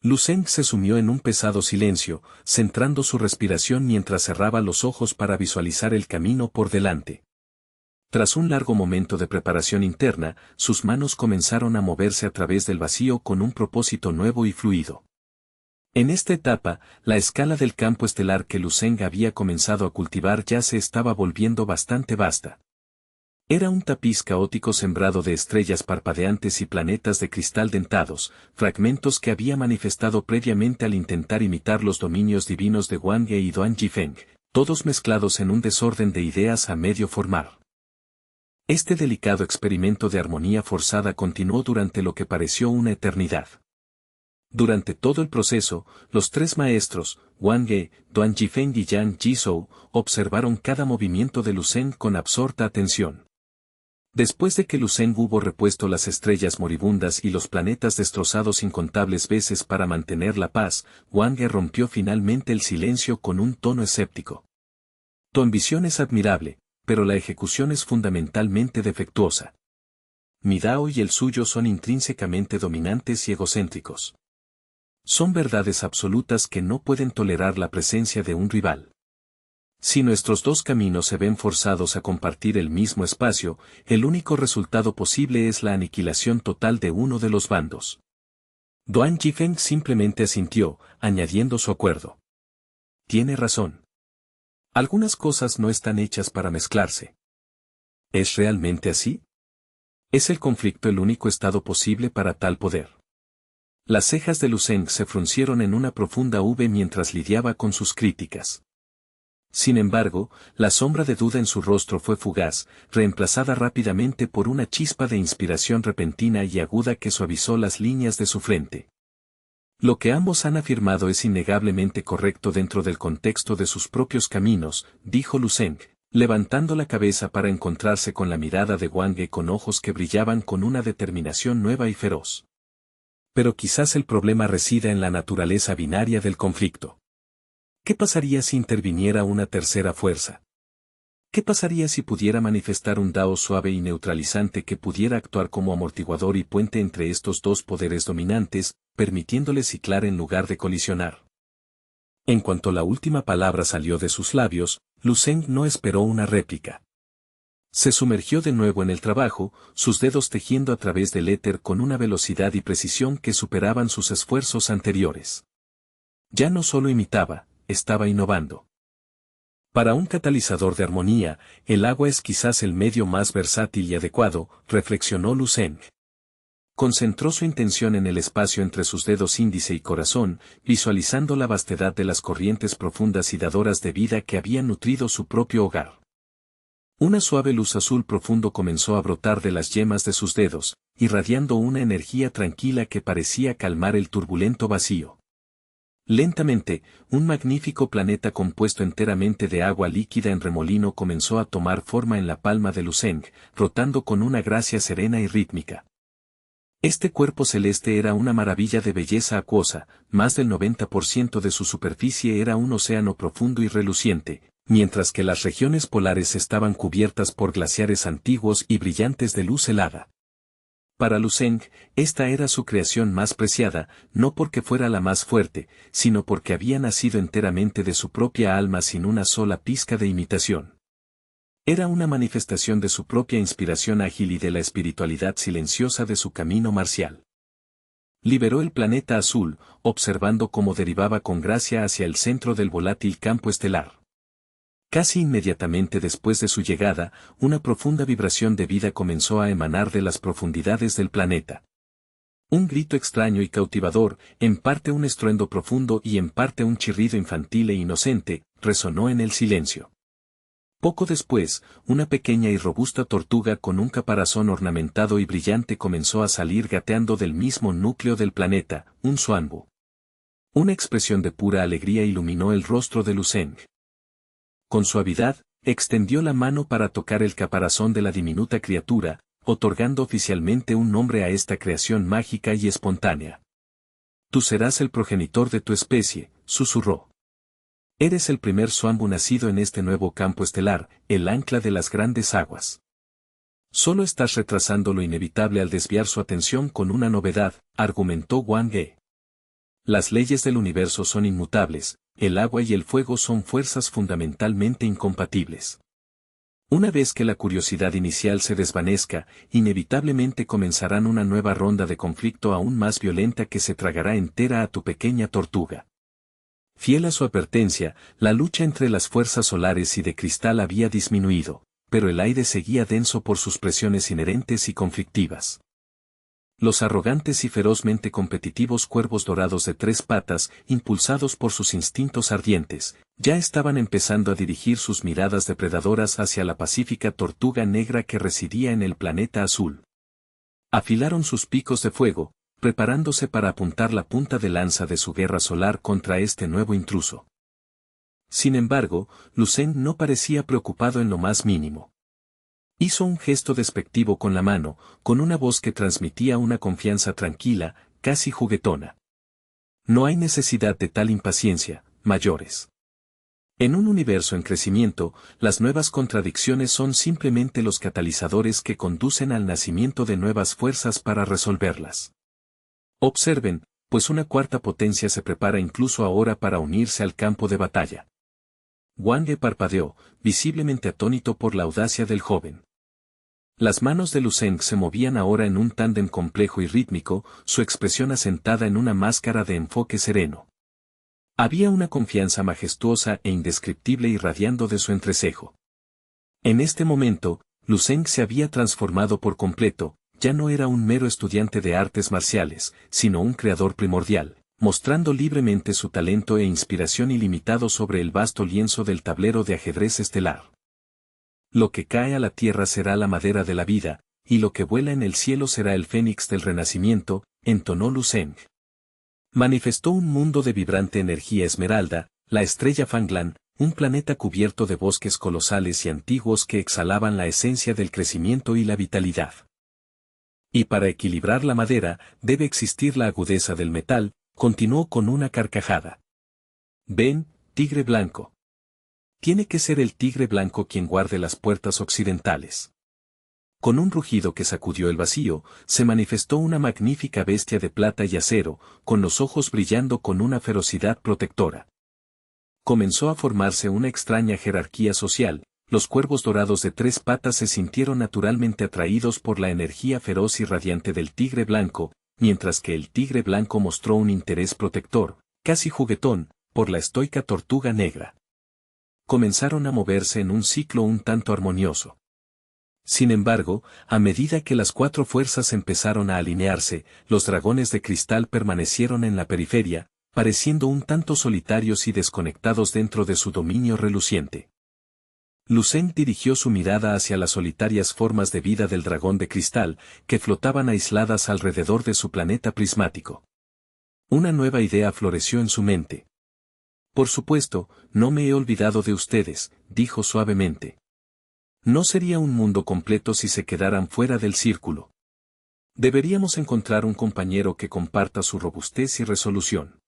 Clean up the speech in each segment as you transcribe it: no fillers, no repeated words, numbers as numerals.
Lu Zeng se sumió en un pesado silencio, centrando su respiración mientras cerraba los ojos para visualizar el camino por delante. Tras un largo momento de preparación interna, sus manos comenzaron a moverse a través del vacío con un propósito nuevo y fluido. En esta etapa, la escala del campo estelar que Lu Zeng había comenzado a cultivar ya se estaba volviendo bastante vasta. Era un tapiz caótico sembrado de estrellas parpadeantes y planetas de cristal dentados, fragmentos que había manifestado previamente al intentar imitar los dominios divinos de Wang Ge y Duan Yifeng, todos mezclados en un desorden de ideas a medio formar. Este delicado experimento de armonía forzada continuó durante lo que pareció una eternidad. Durante todo el proceso, los tres maestros, Wang Ge, Duan Yifeng y Yang Jizhou, observaron cada movimiento de Lu Zeng con absorta atención. Después de que Lu Zeng hubo repuesto las estrellas moribundas y los planetas destrozados incontables veces para mantener la paz, Wang Ge rompió finalmente el silencio con un tono escéptico. Tu ambición es admirable, pero la ejecución es fundamentalmente defectuosa. Mi Dao y el suyo son intrínsecamente dominantes y egocéntricos. Son verdades absolutas que no pueden tolerar la presencia de un rival. Si nuestros dos caminos se ven forzados a compartir el mismo espacio, el único resultado posible es la aniquilación total de uno de los bandos. Duan Yifeng simplemente asintió, añadiendo su acuerdo. Tiene razón. Algunas cosas no están hechas para mezclarse. ¿Es realmente así? ¿Es el conflicto el único estado posible para tal poder? Las cejas de Lu Zeng se fruncieron en una profunda V mientras lidiaba con sus críticas. Sin embargo, la sombra de duda en su rostro fue fugaz, reemplazada rápidamente por una chispa de inspiración repentina y aguda que suavizó las líneas de su frente. Lo que ambos han afirmado es innegablemente correcto dentro del contexto de sus propios caminos, dijo Lu Zeng, levantando la cabeza para encontrarse con la mirada de Wang Ge con ojos que brillaban con una determinación nueva y feroz. Pero quizás el problema resida en la naturaleza binaria del conflicto. ¿Qué pasaría si interviniera una tercera fuerza? ¿Qué pasaría si pudiera manifestar un Dao suave y neutralizante que pudiera actuar como amortiguador y puente entre estos dos poderes dominantes, permitiéndoles ciclar en lugar de colisionar? En cuanto la última palabra salió de sus labios, Lu Zeng no esperó una réplica. Se sumergió de nuevo en el trabajo, sus dedos tejiendo a través del éter con una velocidad y precisión que superaban sus esfuerzos anteriores. Ya no solo imitaba, estaba innovando. Para un catalizador de armonía, el agua es quizás el medio más versátil y adecuado, reflexionó Lu Zeng. Concentró su intención en el espacio entre sus dedos índice y corazón, visualizando la vastedad de las corrientes profundas y dadoras de vida que habían nutrido su propio hogar. Una suave luz azul profundo comenzó a brotar de las yemas de sus dedos, irradiando una energía tranquila que parecía calmar el turbulento vacío. Lentamente, un magnífico planeta compuesto enteramente de agua líquida en remolino comenzó a tomar forma en la palma de Lu Zeng, rotando con una gracia serena y rítmica. Este cuerpo celeste era una maravilla de belleza acuosa, más del 90% de su superficie era un océano profundo y reluciente, mientras que las regiones polares estaban cubiertas por glaciares antiguos y brillantes de luz helada. Para Lu Zeng, esta era su creación más preciada, no porque fuera la más fuerte, sino porque había nacido enteramente de su propia alma sin una sola pizca de imitación. Era una manifestación de su propia inspiración ágil y de la espiritualidad silenciosa de su camino marcial. Liberó el planeta azul, observando cómo derivaba con gracia hacia el centro del volátil campo estelar. Casi inmediatamente después de su llegada, una profunda vibración de vida comenzó a emanar de las profundidades del planeta. Un grito extraño y cautivador, en parte un estruendo profundo y en parte un chirrido infantil e inocente, resonó en el silencio. Poco después, una pequeña y robusta tortuga con un caparazón ornamentado y brillante comenzó a salir gateando del mismo núcleo del planeta, un Xuanbu. Una expresión de pura alegría iluminó el rostro de Lu Zeng. Con suavidad, extendió la mano para tocar el caparazón de la diminuta criatura, otorgando oficialmente un nombre a esta creación mágica y espontánea. Tú serás el progenitor de tu especie, susurró. Eres el primer Xuanbu nacido en este nuevo campo estelar, el ancla de las grandes aguas. Solo estás retrasando lo inevitable al desviar su atención con una novedad, argumentó Wang Ge. Las leyes del universo son inmutables, el agua y el fuego son fuerzas fundamentalmente incompatibles. Una vez que la curiosidad inicial se desvanezca, inevitablemente comenzarán una nueva ronda de conflicto aún más violenta que se tragará entera a tu pequeña tortuga. Fiel a su advertencia, la lucha entre las fuerzas solares y de cristal había disminuido, pero el aire seguía denso por sus presiones inherentes y conflictivas. Los arrogantes y ferozmente competitivos cuervos dorados de 3 patas, impulsados por sus instintos ardientes, ya estaban empezando a dirigir sus miradas depredadoras hacia la pacífica tortuga negra que residía en el planeta azul. Afilaron sus picos de fuego, preparándose para apuntar la punta de lanza de su guerra solar contra este nuevo intruso. Sin embargo, Lucen no parecía preocupado en lo más mínimo. Hizo un gesto despectivo con la mano, con una voz que transmitía una confianza tranquila, casi juguetona. No hay necesidad de tal impaciencia, mayores. En un universo en crecimiento, las nuevas contradicciones son simplemente los catalizadores que conducen al nacimiento de nuevas fuerzas para resolverlas. Observen, pues una cuarta potencia se prepara incluso ahora para unirse al campo de batalla. Wang Ge parpadeó, visiblemente atónito por la audacia del joven. Las manos de Lucen se movían ahora en un tándem complejo y rítmico, su expresión asentada en una máscara de enfoque sereno. Había una confianza majestuosa e indescriptible irradiando de su entrecejo. En este momento, Lucen se había transformado por completo, ya no era un mero estudiante de artes marciales, sino un creador primordial, mostrando libremente su talento e inspiración ilimitado sobre el vasto lienzo del tablero de ajedrez estelar. Lo que cae a la tierra será la madera de la vida, y lo que vuela en el cielo será el fénix del renacimiento, entonó Lucen. Manifestó un mundo de vibrante energía esmeralda, la estrella Fanglan, un planeta cubierto de bosques colosales y antiguos que exhalaban la esencia del crecimiento y la vitalidad. Y para equilibrar la madera, debe existir la agudeza del metal, continuó con una carcajada. Ven, tigre blanco. Tiene que ser el tigre blanco quien guarde las puertas occidentales. Con un rugido que sacudió el vacío, se manifestó una magnífica bestia de plata y acero, con los ojos brillando con una ferocidad protectora. Comenzó a formarse una extraña jerarquía social, los cuervos dorados de 3 patas se sintieron naturalmente atraídos por la energía feroz y radiante del tigre blanco, mientras que el tigre blanco mostró un interés protector, casi juguetón, por la estoica tortuga negra. Comenzaron a moverse en un ciclo un tanto armonioso. Sin embargo, a medida que las 4 fuerzas empezaron a alinearse, los dragones de cristal permanecieron en la periferia, pareciendo un tanto solitarios y desconectados dentro de su dominio reluciente. Lucen dirigió su mirada hacia las solitarias formas de vida del dragón de cristal, que flotaban aisladas alrededor de su planeta prismático. Una nueva idea floreció en su mente. Por supuesto, no me he olvidado de ustedes, dijo suavemente. No sería un mundo completo si se quedaran fuera del círculo. Deberíamos encontrar un compañero que comparta su robustez y resolución.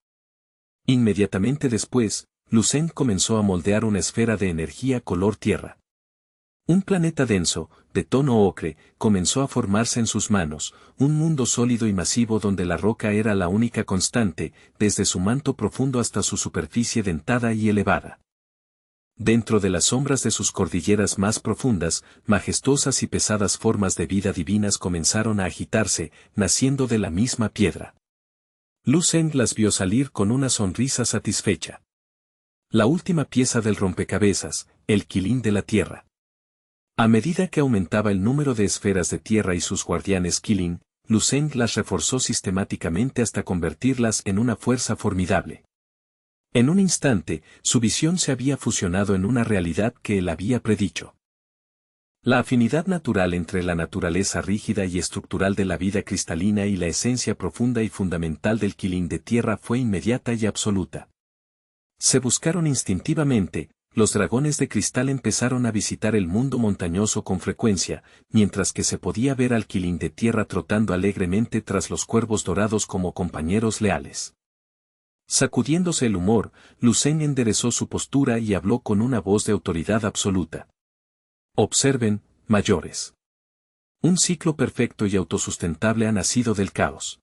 Inmediatamente después, Lucen comenzó a moldear una esfera de energía color tierra. Un planeta denso, de tono ocre, comenzó a formarse en sus manos, un mundo sólido y masivo donde la roca era la única constante, desde su manto profundo hasta su superficie dentada y elevada. Dentro de las sombras de sus cordilleras más profundas, majestuosas y pesadas formas de vida divinas comenzaron a agitarse, naciendo de la misma piedra. Lucen las vio salir con una sonrisa satisfecha. La última pieza del rompecabezas, el quilín de la tierra. A medida que aumentaba el número de esferas de tierra y sus guardianes Killing, Lucen las reforzó sistemáticamente hasta convertirlas en una fuerza formidable. En un instante, su visión se había fusionado en una realidad que él había predicho. La afinidad natural entre la naturaleza rígida y estructural de la vida cristalina y la esencia profunda y fundamental del Killing de tierra fue inmediata y absoluta. Se buscaron instintivamente. Los dragones de cristal empezaron a visitar el mundo montañoso con frecuencia, mientras que se podía ver al Killing de tierra trotando alegremente tras los cuervos dorados como compañeros leales. Sacudiéndose el humor, Lucen enderezó su postura y habló con una voz de autoridad absoluta. Observen, mayores. Un ciclo perfecto y autosustentable ha nacido del caos.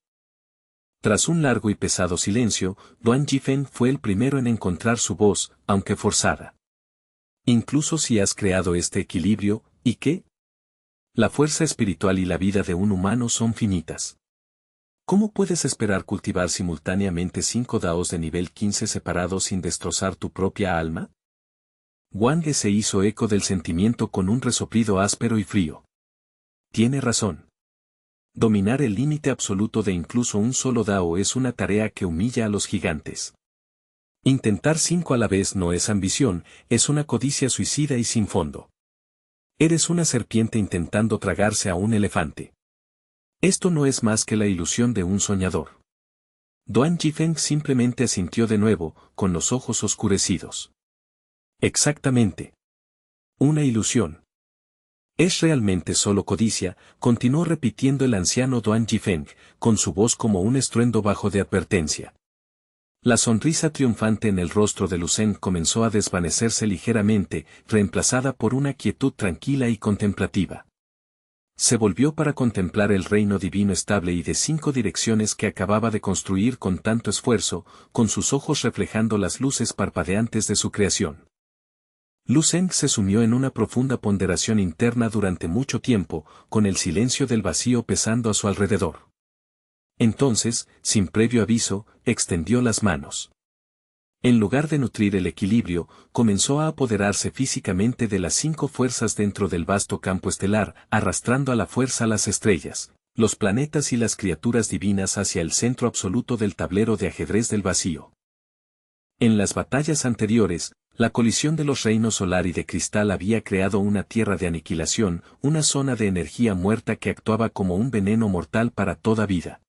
Tras un largo y pesado silencio, Duan Yifeng fue el primero en encontrar su voz, aunque forzada. Incluso si has creado este equilibrio, ¿y qué? La fuerza espiritual y la vida de un humano son finitas. ¿Cómo puedes esperar cultivar simultáneamente 5 daos de nivel 15 separados sin destrozar tu propia alma? Wang Ge se hizo eco del sentimiento con un resoplido áspero y frío. Tiene razón. Dominar el límite absoluto de incluso un solo dao es una tarea que humilla a los gigantes. Intentar 5 a la vez no es ambición, es una codicia suicida y sin fondo. Eres una serpiente intentando tragarse a un elefante. Esto no es más que la ilusión de un soñador. Duan Yifeng simplemente asintió de nuevo, con los ojos oscurecidos. Exactamente. Una ilusión. Es realmente solo codicia, continuó repitiendo el anciano Duan Yifeng, con su voz como un estruendo bajo de advertencia. La sonrisa triunfante en el rostro de Lu Zeng comenzó a desvanecerse ligeramente, reemplazada por una quietud tranquila y contemplativa. Se volvió para contemplar el reino divino estable y de 5 direcciones que acababa de construir con tanto esfuerzo, con sus ojos reflejando las luces parpadeantes de su creación. Lu Zeng se sumió en una profunda ponderación interna durante mucho tiempo, con el silencio del vacío pesando a su alrededor. Entonces, sin previo aviso, extendió las manos. En lugar de nutrir el equilibrio, comenzó a apoderarse físicamente de las 5 fuerzas dentro del vasto campo estelar, arrastrando a la fuerza las estrellas, los planetas y las criaturas divinas hacia el centro absoluto del tablero de ajedrez del vacío. En las batallas anteriores, la colisión de los reinos solar y de cristal había creado una tierra de aniquilación, una zona de energía muerta que actuaba como un veneno mortal para toda vida.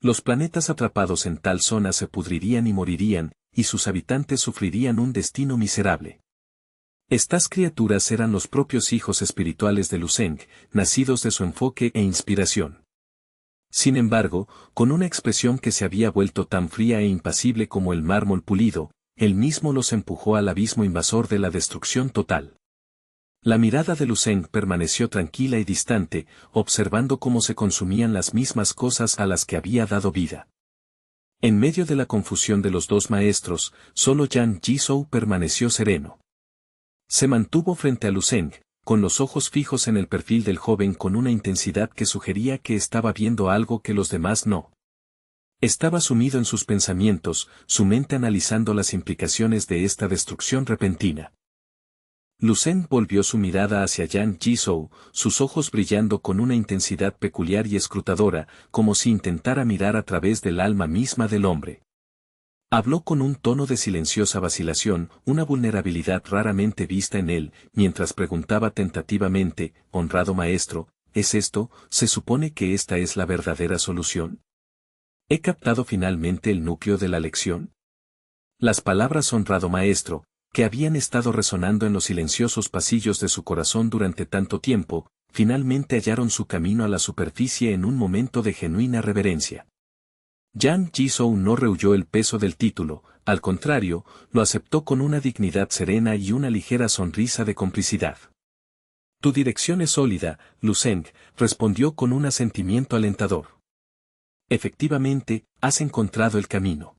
Los planetas atrapados en tal zona se pudrirían y morirían, y sus habitantes sufrirían un destino miserable. Estas criaturas eran los propios hijos espirituales de Lu Zeng, nacidos de su enfoque e inspiración. Sin embargo, con una expresión que se había vuelto tan fría e impasible como el mármol pulido, él mismo los empujó al abismo invasor de la destrucción total. La mirada de Lu Zeng permaneció tranquila y distante, observando cómo se consumían las mismas cosas a las que había dado vida. En medio de la confusión de los dos maestros, solo Yang Jizhou permaneció sereno. Se mantuvo frente a Lu Zeng, con los ojos fijos en el perfil del joven con una intensidad que sugería que estaba viendo algo que los demás no. Estaba sumido en sus pensamientos, su mente analizando las implicaciones de esta destrucción repentina. Lu Zeng volvió su mirada hacia Yang Jizhou, sus ojos brillando con una intensidad peculiar y escrutadora, como si intentara mirar a través del alma misma del hombre. Habló con un tono de silenciosa vacilación, una vulnerabilidad raramente vista en él, mientras preguntaba tentativamente, honrado maestro, ¿es esto? ¿Se supone que esta es la verdadera solución? ¿He captado finalmente el núcleo de la lección? Las palabras honrado maestro, que habían estado resonando en los silenciosos pasillos de su corazón durante tanto tiempo, finalmente hallaron su camino a la superficie en un momento de genuina reverencia. Yang Jizhou no rehuyó el peso del título, al contrario, lo aceptó con una dignidad serena y una ligera sonrisa de complicidad. Tu dirección es sólida, Lu Zeng, respondió con un asentimiento alentador. Efectivamente, has encontrado el camino.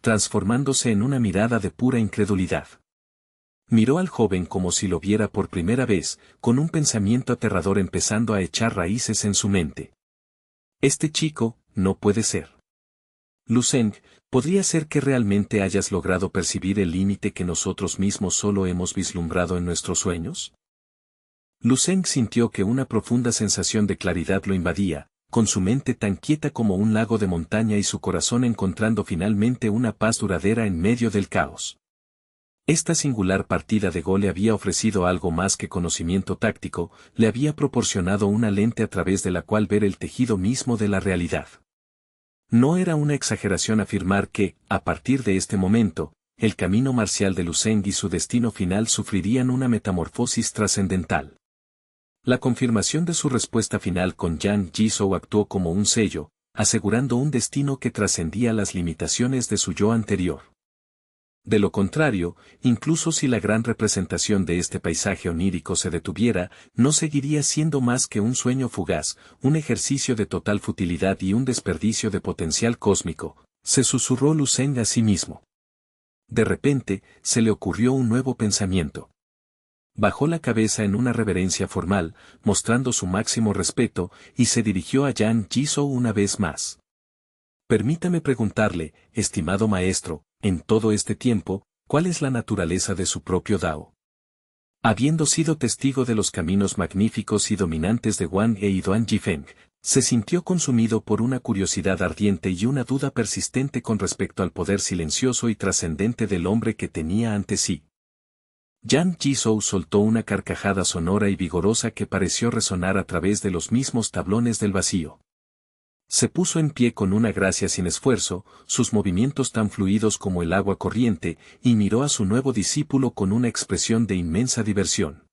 Transformándose en una mirada de pura incredulidad. Miró al joven como si lo viera por primera vez, con un pensamiento aterrador empezando a echar raíces en su mente. Este chico, no puede ser. Lu Zeng, ¿podría ser que realmente hayas logrado percibir el límite que nosotros mismos solo hemos vislumbrado en nuestros sueños? Lu Zeng sintió que una profunda sensación de claridad lo invadía, con su mente tan quieta como un lago de montaña y su corazón encontrando finalmente una paz duradera en medio del caos. Esta singular partida de Go le había ofrecido algo más que conocimiento táctico, le había proporcionado una lente a través de la cual ver el tejido mismo de la realidad. No era una exageración afirmar que, a partir de este momento, el camino marcial de Lu Zeng y su destino final sufrirían una metamorfosis trascendental. La confirmación de su respuesta final con Yang Jizhou actuó como un sello, asegurando un destino que trascendía las limitaciones de su yo anterior. De lo contrario, incluso si la gran representación de este paisaje onírico se detuviera, no seguiría siendo más que un sueño fugaz, un ejercicio de total futilidad y un desperdicio de potencial cósmico, se susurró Lu Zeng a sí mismo. De repente, se le ocurrió un nuevo pensamiento. Bajó la cabeza en una reverencia formal, mostrando su máximo respeto, y se dirigió a Yang Jizhou una vez más. Permítame preguntarle, estimado maestro, en todo este tiempo, ¿cuál es la naturaleza de su propio Dao? Habiendo sido testigo de los caminos magníficos y dominantes de Wang He y Duan Yifeng, se sintió consumido por una curiosidad ardiente y una duda persistente con respecto al poder silencioso y trascendente del hombre que tenía ante sí. Yang Jizhou soltó una carcajada sonora y vigorosa que pareció resonar a través de los mismos tablones del vacío. Se puso en pie con una gracia sin esfuerzo, sus movimientos tan fluidos como el agua corriente, y miró a su nuevo discípulo con una expresión de inmensa diversión.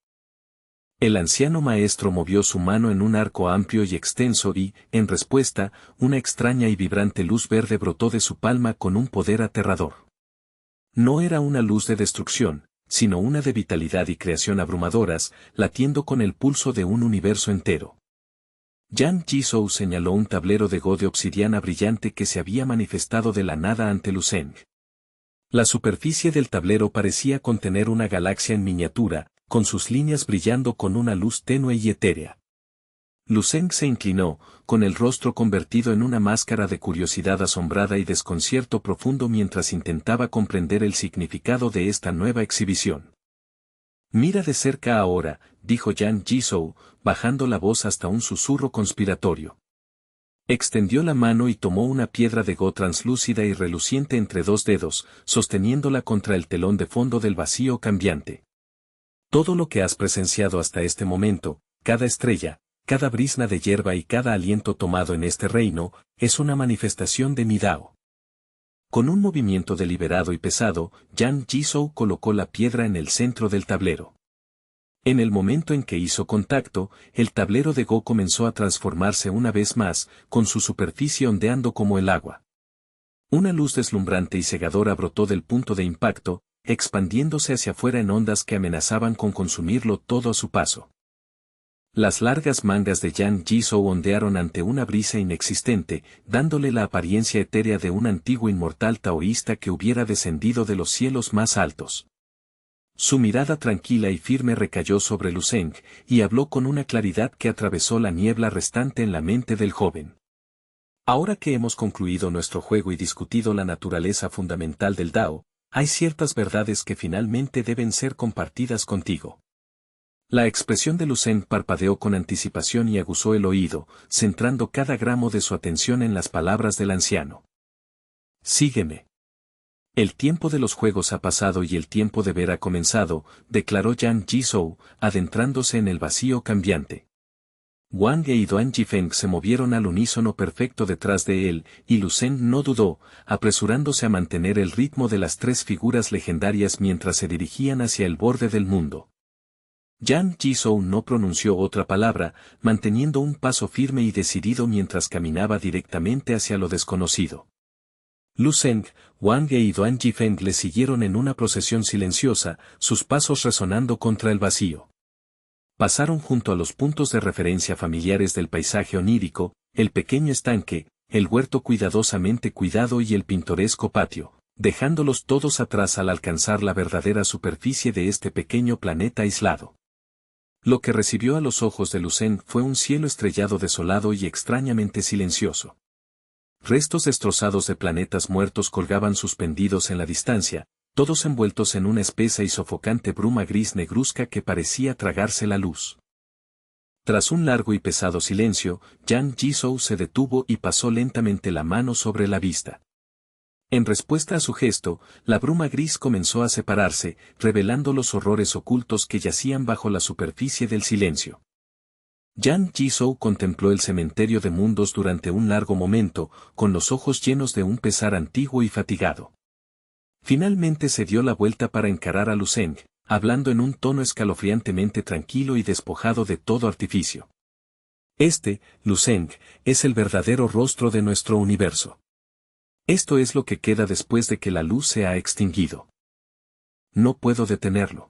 El anciano maestro movió su mano en un arco amplio y extenso y, en respuesta, una extraña y vibrante luz verde brotó de su palma con un poder aterrador. No era una luz de destrucción, sino una de vitalidad y creación abrumadoras, latiendo con el pulso de un universo entero. Yang Jizhou señaló un tablero de Go de obsidiana brillante que se había manifestado de la nada ante Lu Zeng. La superficie del tablero parecía contener una galaxia en miniatura, con sus líneas brillando con una luz tenue y etérea. Lu Zeng se inclinó, con el rostro convertido en una máscara de curiosidad asombrada y desconcierto profundo mientras intentaba comprender el significado de esta nueva exhibición. Mira de cerca ahora, dijo Yang Jizhou, bajando la voz hasta un susurro conspiratorio. Extendió la mano y tomó una piedra de Go translúcida y reluciente entre dos dedos, sosteniéndola contra el telón de fondo del vacío cambiante. Todo lo que has presenciado hasta este momento, cada estrella, cada brizna de hierba y cada aliento tomado en este reino, es una manifestación de mi Dao. Con un movimiento deliberado y pesado, Yang Jizhou colocó la piedra en el centro del tablero. En el momento en que hizo contacto, el tablero de Go comenzó a transformarse una vez más, con su superficie ondeando como el agua. Una luz deslumbrante y cegadora brotó del punto de impacto, expandiéndose hacia afuera en ondas que amenazaban con consumirlo todo a su paso. Las largas mangas de Yang Jizhou ondearon ante una brisa inexistente, dándole la apariencia etérea de un antiguo inmortal taoísta que hubiera descendido de los cielos más altos. Su mirada tranquila y firme recayó sobre Lu Zeng, y habló con una claridad que atravesó la niebla restante en la mente del joven. Ahora que hemos concluido nuestro juego y discutido la naturaleza fundamental del Dao, hay ciertas verdades que finalmente deben ser compartidas contigo. La expresión de Lu Zeng parpadeó con anticipación y aguzó el oído, centrando cada gramo de su atención en las palabras del anciano. Sígueme. El tiempo de los juegos ha pasado y el tiempo de ver ha comenzado, declaró Yang Jizhou, adentrándose en el vacío cambiante. Wang He y Duan Yifeng se movieron al unísono perfecto detrás de él, y Lu Zeng no dudó, apresurándose a mantener el ritmo de las tres figuras legendarias mientras se dirigían hacia el borde del mundo. Yang Jizhou no pronunció otra palabra, manteniendo un paso firme y decidido mientras caminaba directamente hacia lo desconocido. Lu Zeng, Wang He y Duan Yifeng le siguieron en una procesión silenciosa, sus pasos resonando contra el vacío. Pasaron junto a los puntos de referencia familiares del paisaje onírico, el pequeño estanque, el huerto cuidadosamente cuidado y el pintoresco patio, dejándolos todos atrás al alcanzar la verdadera superficie de este pequeño planeta aislado. Lo que recibió a los ojos de Lucen fue un cielo estrellado desolado y extrañamente silencioso. Restos destrozados de planetas muertos colgaban suspendidos en la distancia, todos envueltos en una espesa y sofocante bruma gris negruzca que parecía tragarse la luz. Tras un largo y pesado silencio, Yang Jisoo se detuvo y pasó lentamente la mano sobre la vista. En respuesta a su gesto, la bruma gris comenzó a separarse, revelando los horrores ocultos que yacían bajo la superficie del silencio. Yang Jisoo contempló el cementerio de mundos durante un largo momento, con los ojos llenos de un pesar antiguo y fatigado. Finalmente se dio la vuelta para encarar a Lucen, hablando en un tono escalofriantemente tranquilo y despojado de todo artificio. Lucen, es el verdadero rostro de nuestro universo. Esto es lo que queda después de que la luz se ha extinguido. No puedo detenerlo.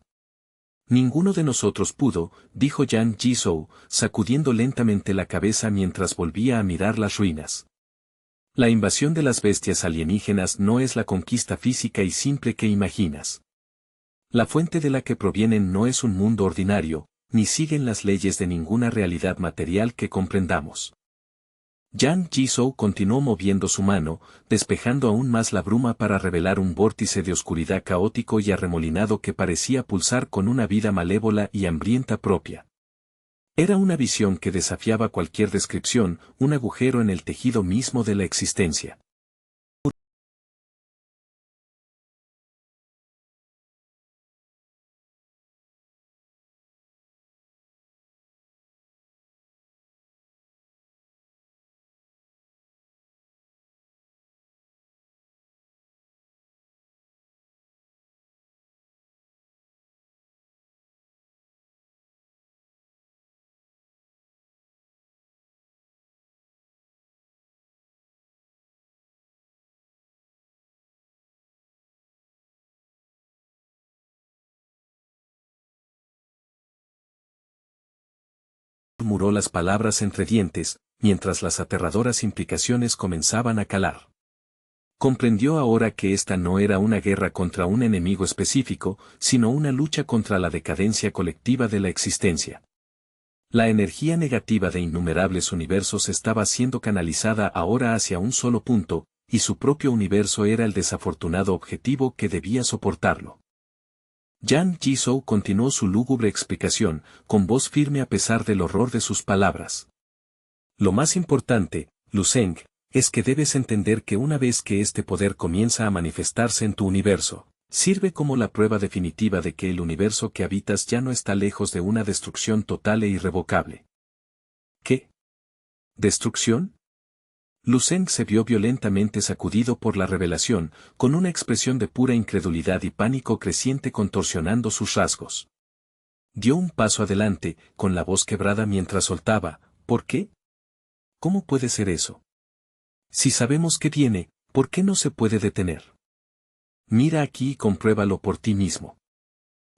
Ninguno de nosotros pudo, dijo Yang Jisoo, sacudiendo lentamente la cabeza mientras volvía a mirar las ruinas. La invasión de las bestias alienígenas no es la conquista física y simple que imaginas. La fuente de la que provienen no es un mundo ordinario, ni siguen las leyes de ninguna realidad material que comprendamos. Yang Jisoo continuó moviendo su mano, despejando aún más la bruma para revelar un vórtice de oscuridad caótico y arremolinado que parecía pulsar con una vida malévola y hambrienta propia. Era una visión que desafiaba cualquier descripción, un agujero en el tejido mismo de la existencia. Murmuró las palabras entre dientes, mientras las aterradoras implicaciones comenzaban a calar. Comprendió ahora que esta no era una guerra contra un enemigo específico, sino una lucha contra la decadencia colectiva de la existencia. La energía negativa de innumerables universos estaba siendo canalizada ahora hacia un solo punto, y su propio universo era el desafortunado objetivo que debía soportarlo. Yang Jisoo continuó su lúgubre explicación, con voz firme a pesar del horror de sus palabras. Lo más importante, Lucen, es que debes entender que una vez que este poder comienza a manifestarse en tu universo, sirve como la prueba definitiva de que el universo que habitas ya no está lejos de una destrucción total e irrevocable. ¿Qué? ¿Destrucción? Lucen se vio violentamente sacudido por la revelación, con una expresión de pura incredulidad y pánico creciente contorsionando sus rasgos. Dio un paso adelante, con la voz quebrada mientras soltaba, ¿por qué? ¿Cómo puede ser eso? Si sabemos que viene, ¿por qué no se puede detener? Mira aquí y compruébalo por ti mismo.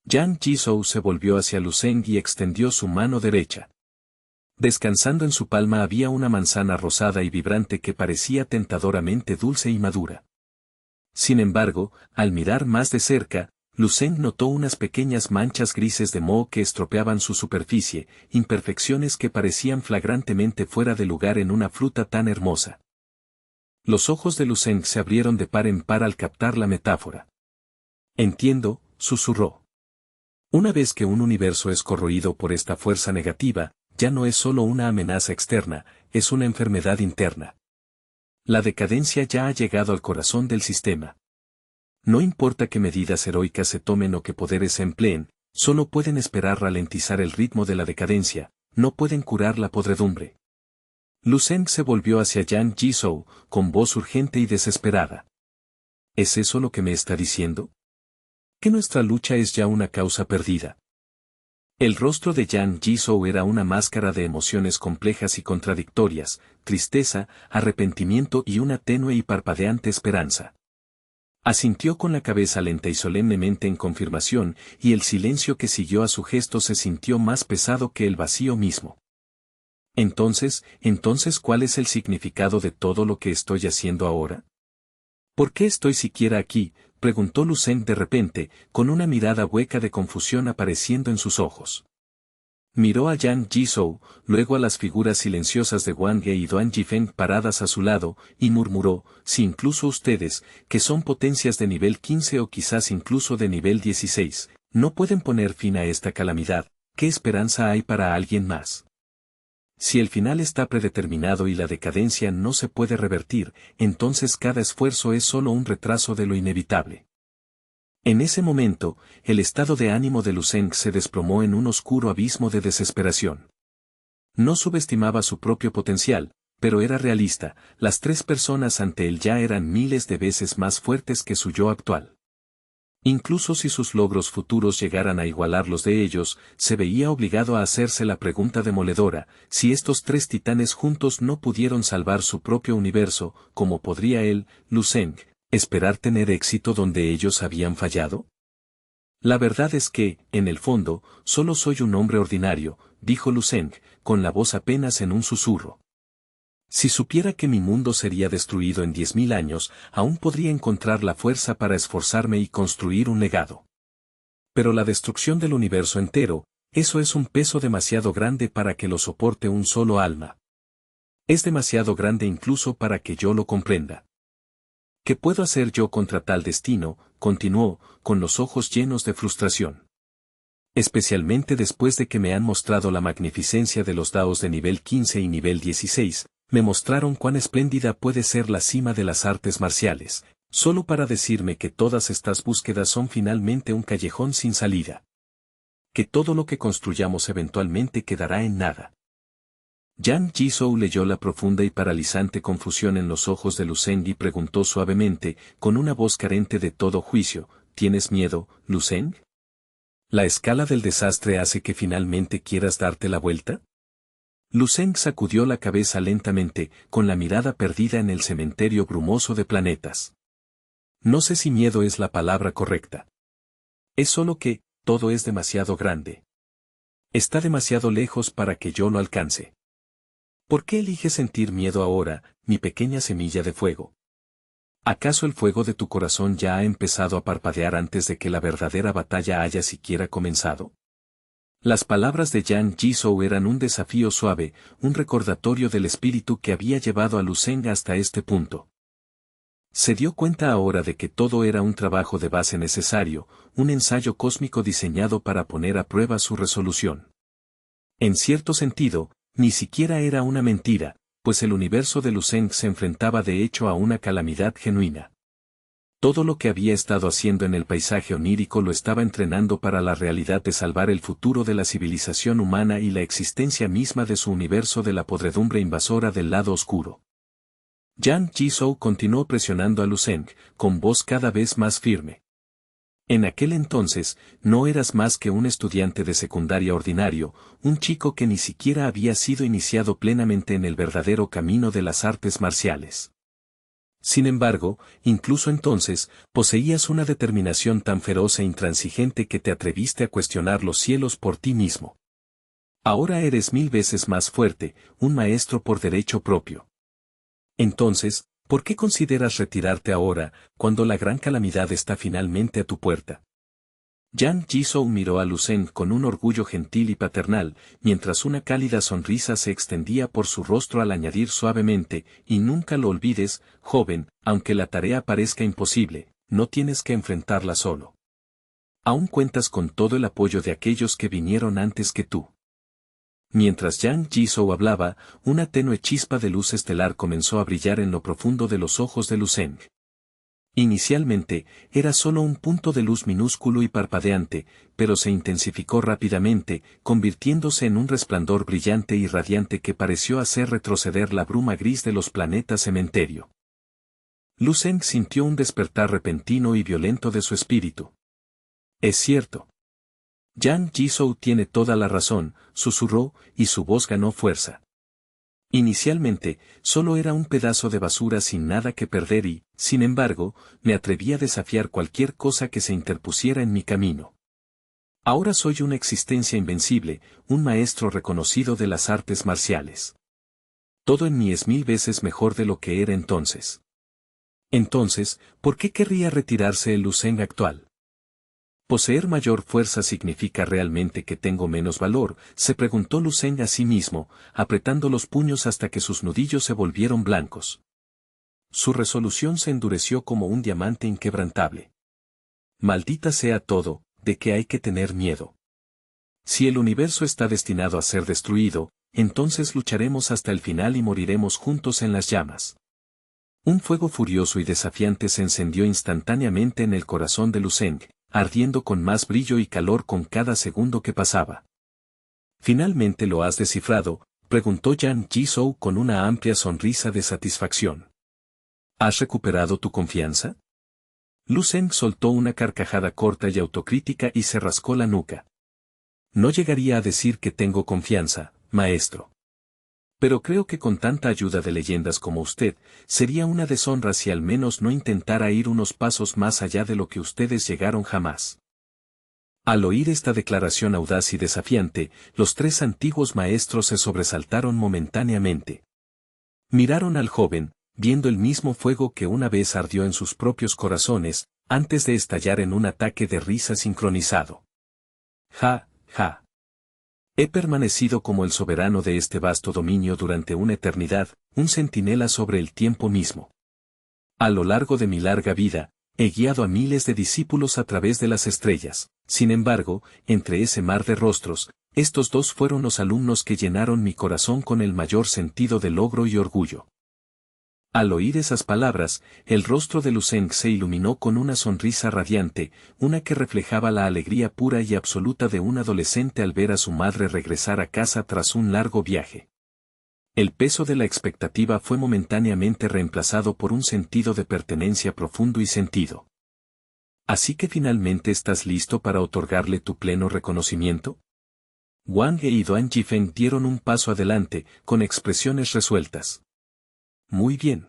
Yang Jisoo se volvió hacia Lucen y extendió su mano derecha. Descansando en su palma había una manzana rosada y vibrante que parecía tentadoramente dulce y madura. Sin embargo, al mirar más de cerca, Lucen notó unas pequeñas manchas grises de moho que estropeaban su superficie, imperfecciones que parecían flagrantemente fuera de lugar en una fruta tan hermosa. Los ojos de Lucen se abrieron de par en par al captar la metáfora. Entiendo, susurró. Una vez que un universo es corroído por esta fuerza negativa, ya no es solo una amenaza externa, es una enfermedad interna. La decadencia ya ha llegado al corazón del sistema. No importa qué medidas heroicas se tomen o qué poderes se empleen, solo pueden esperar ralentizar el ritmo de la decadencia, no pueden curar la podredumbre. Lucen se volvió hacia Yang Jisoo, con voz urgente y desesperada. ¿Es eso lo que me está diciendo? ¿Que nuestra lucha es ya una causa perdida? El rostro de Yang Jisoo era una máscara de emociones complejas y contradictorias, tristeza, arrepentimiento y una tenue y parpadeante esperanza. Asintió con la cabeza lenta y solemnemente en confirmación, y el silencio que siguió a su gesto se sintió más pesado que el vacío mismo. Entonces, ¿cuál es el significado de todo lo que estoy haciendo ahora? ¿Por qué estoy siquiera aquí?, preguntó Lucen de repente, con una mirada hueca de confusión apareciendo en sus ojos. Miró a Yang Jizhou, luego a las figuras silenciosas de Wang Ge y Duan Yifeng paradas a su lado, y murmuró, si incluso ustedes, que son potencias de nivel 15 o quizás incluso de nivel 16, no pueden poner fin a esta calamidad, ¿qué esperanza hay para alguien más? Si el final está predeterminado y la decadencia no se puede revertir, entonces cada esfuerzo es solo un retraso de lo inevitable. En ese momento, el estado de ánimo de Lu Zeng se desplomó en un oscuro abismo de desesperación. No subestimaba su propio potencial, pero era realista, las tres personas ante él ya eran miles de veces más fuertes que su yo actual. Incluso si sus logros futuros llegaran a igualar los de ellos, se veía obligado a hacerse la pregunta demoledora, si estos tres titanes juntos no pudieron salvar su propio universo, ¿cómo podría él, Lu Zeng, esperar tener éxito donde ellos habían fallado? La verdad es que, en el fondo, solo soy un hombre ordinario, dijo Lu Zeng, con la voz apenas en un susurro. Si supiera que mi mundo sería destruido en 10.000 años, aún podría encontrar la fuerza para esforzarme y construir un legado. Pero la destrucción del universo entero, eso es un peso demasiado grande para que lo soporte un solo alma. Es demasiado grande incluso para que yo lo comprenda. ¿Qué puedo hacer yo contra tal destino?, continuó, con los ojos llenos de frustración. Especialmente después de que me han mostrado la magnificencia de los daos de nivel 15 y nivel 16, me mostraron cuán espléndida puede ser la cima de las artes marciales, solo para decirme que todas estas búsquedas son finalmente un callejón sin salida. Que todo lo que construyamos eventualmente quedará en nada. Yang Jizhou leyó la profunda y paralizante confusión en los ojos de Lu Zeng y preguntó suavemente, con una voz carente de todo juicio, ¿tienes miedo, Lu Zeng? ¿La escala del desastre hace que finalmente quieras darte la vuelta? Lu Zeng sacudió la cabeza lentamente, con la mirada perdida en el cementerio brumoso de planetas. No sé si miedo es la palabra correcta. Es solo que, todo es demasiado grande. Está demasiado lejos para que yo lo alcance. ¿Por qué eliges sentir miedo ahora, mi pequeña semilla de fuego? ¿Acaso el fuego de tu corazón ya ha empezado a parpadear antes de que la verdadera batalla haya siquiera comenzado? Las palabras de Yang Jizhou eran un desafío suave, un recordatorio del espíritu que había llevado a Lu Zeng hasta este punto. Se dio cuenta ahora de que todo era un trabajo de base necesario, un ensayo cósmico diseñado para poner a prueba su resolución. En cierto sentido, ni siquiera era una mentira, pues el universo de Lu Zeng se enfrentaba de hecho a una calamidad genuina. Todo lo que había estado haciendo en el paisaje onírico lo estaba entrenando para la realidad de salvar el futuro de la civilización humana y la existencia misma de su universo de la podredumbre invasora del lado oscuro. Yang Jizhou continuó presionando a Lu Zeng, con voz cada vez más firme. En aquel entonces, no eras más que un estudiante de secundaria ordinario, un chico que ni siquiera había sido iniciado plenamente en el verdadero camino de las artes marciales. Sin embargo, incluso entonces, poseías una determinación tan feroz e intransigente que te atreviste a cuestionar los cielos por ti mismo. Ahora eres 1000 veces más fuerte, un maestro por derecho propio. Entonces, ¿por qué consideras retirarte ahora, cuando la gran calamidad está finalmente a tu puerta? Yang Jizhou miró a Lu Zeng con un orgullo gentil y paternal, mientras una cálida sonrisa se extendía por su rostro al añadir suavemente, y nunca lo olvides, joven, aunque la tarea parezca imposible, no tienes que enfrentarla solo. Aún cuentas con todo el apoyo de aquellos que vinieron antes que tú. Mientras Yang Jizhou hablaba, una tenue chispa de luz estelar comenzó a brillar en lo profundo de los ojos de Lu Zeng. Inicialmente, era solo un punto de luz minúsculo y parpadeante, pero se intensificó rápidamente, convirtiéndose en un resplandor brillante y radiante que pareció hacer retroceder la bruma gris de los planetas cementerio. Lu Zeng sintió un despertar repentino y violento de su espíritu. Es cierto. Yang Jizhou tiene toda la razón, susurró, y su voz ganó fuerza. Inicialmente, solo era un pedazo de basura sin nada que perder y, sin embargo, me atreví a desafiar cualquier cosa que se interpusiera en mi camino. Ahora soy una existencia invencible, un maestro reconocido de las artes marciales. Todo en mí es 1000 veces mejor de lo que era entonces. Entonces, ¿por qué querría retirarse el Lu Zeng actual? ¿Poseer mayor fuerza significa realmente que tengo menos valor?, se preguntó Lu Zeng a sí mismo, apretando los puños hasta que sus nudillos se volvieron blancos. Su resolución se endureció como un diamante inquebrantable. Maldita sea todo, ¿de qué hay que tener miedo? Si el universo está destinado a ser destruido, entonces lucharemos hasta el final y moriremos juntos en las llamas. Un fuego furioso y desafiante se encendió instantáneamente en el corazón de Lu Zeng, ardiendo con más brillo y calor con cada segundo que pasaba. ¿Finalmente lo has descifrado?, preguntó Yang Jizhou con una amplia sonrisa de satisfacción. ¿Has recuperado tu confianza? Lu Zeng soltó una carcajada corta y autocrítica y se rascó la nuca. No llegaría a decir que tengo confianza, maestro. Pero creo que con tanta ayuda de leyendas como usted, sería una deshonra si al menos no intentara ir unos pasos más allá de lo que ustedes llegaron jamás. Al oír esta declaración audaz y desafiante, los tres antiguos maestros se sobresaltaron momentáneamente. Miraron al joven, viendo el mismo fuego que una vez ardió en sus propios corazones, antes de estallar en un ataque de risa sincronizado. Ja, ja. He permanecido como el soberano de este vasto dominio durante una eternidad, un centinela sobre el tiempo mismo. A lo largo de mi larga vida, he guiado a miles de discípulos a través de las estrellas. Sin embargo, entre ese mar de rostros, estos dos fueron los alumnos que llenaron mi corazón con el mayor sentido de logro y orgullo. Al oír esas palabras, el rostro de Lu Zeng se iluminó con una sonrisa radiante, una que reflejaba la alegría pura y absoluta de un adolescente al ver a su madre regresar a casa tras un largo viaje. El peso de la expectativa fue momentáneamente reemplazado por un sentido de pertenencia profundo y sentido. ¿Así que finalmente estás listo para otorgarle tu pleno reconocimiento? Wang He y Duan Yifeng dieron un paso adelante, con expresiones resueltas. Muy bien.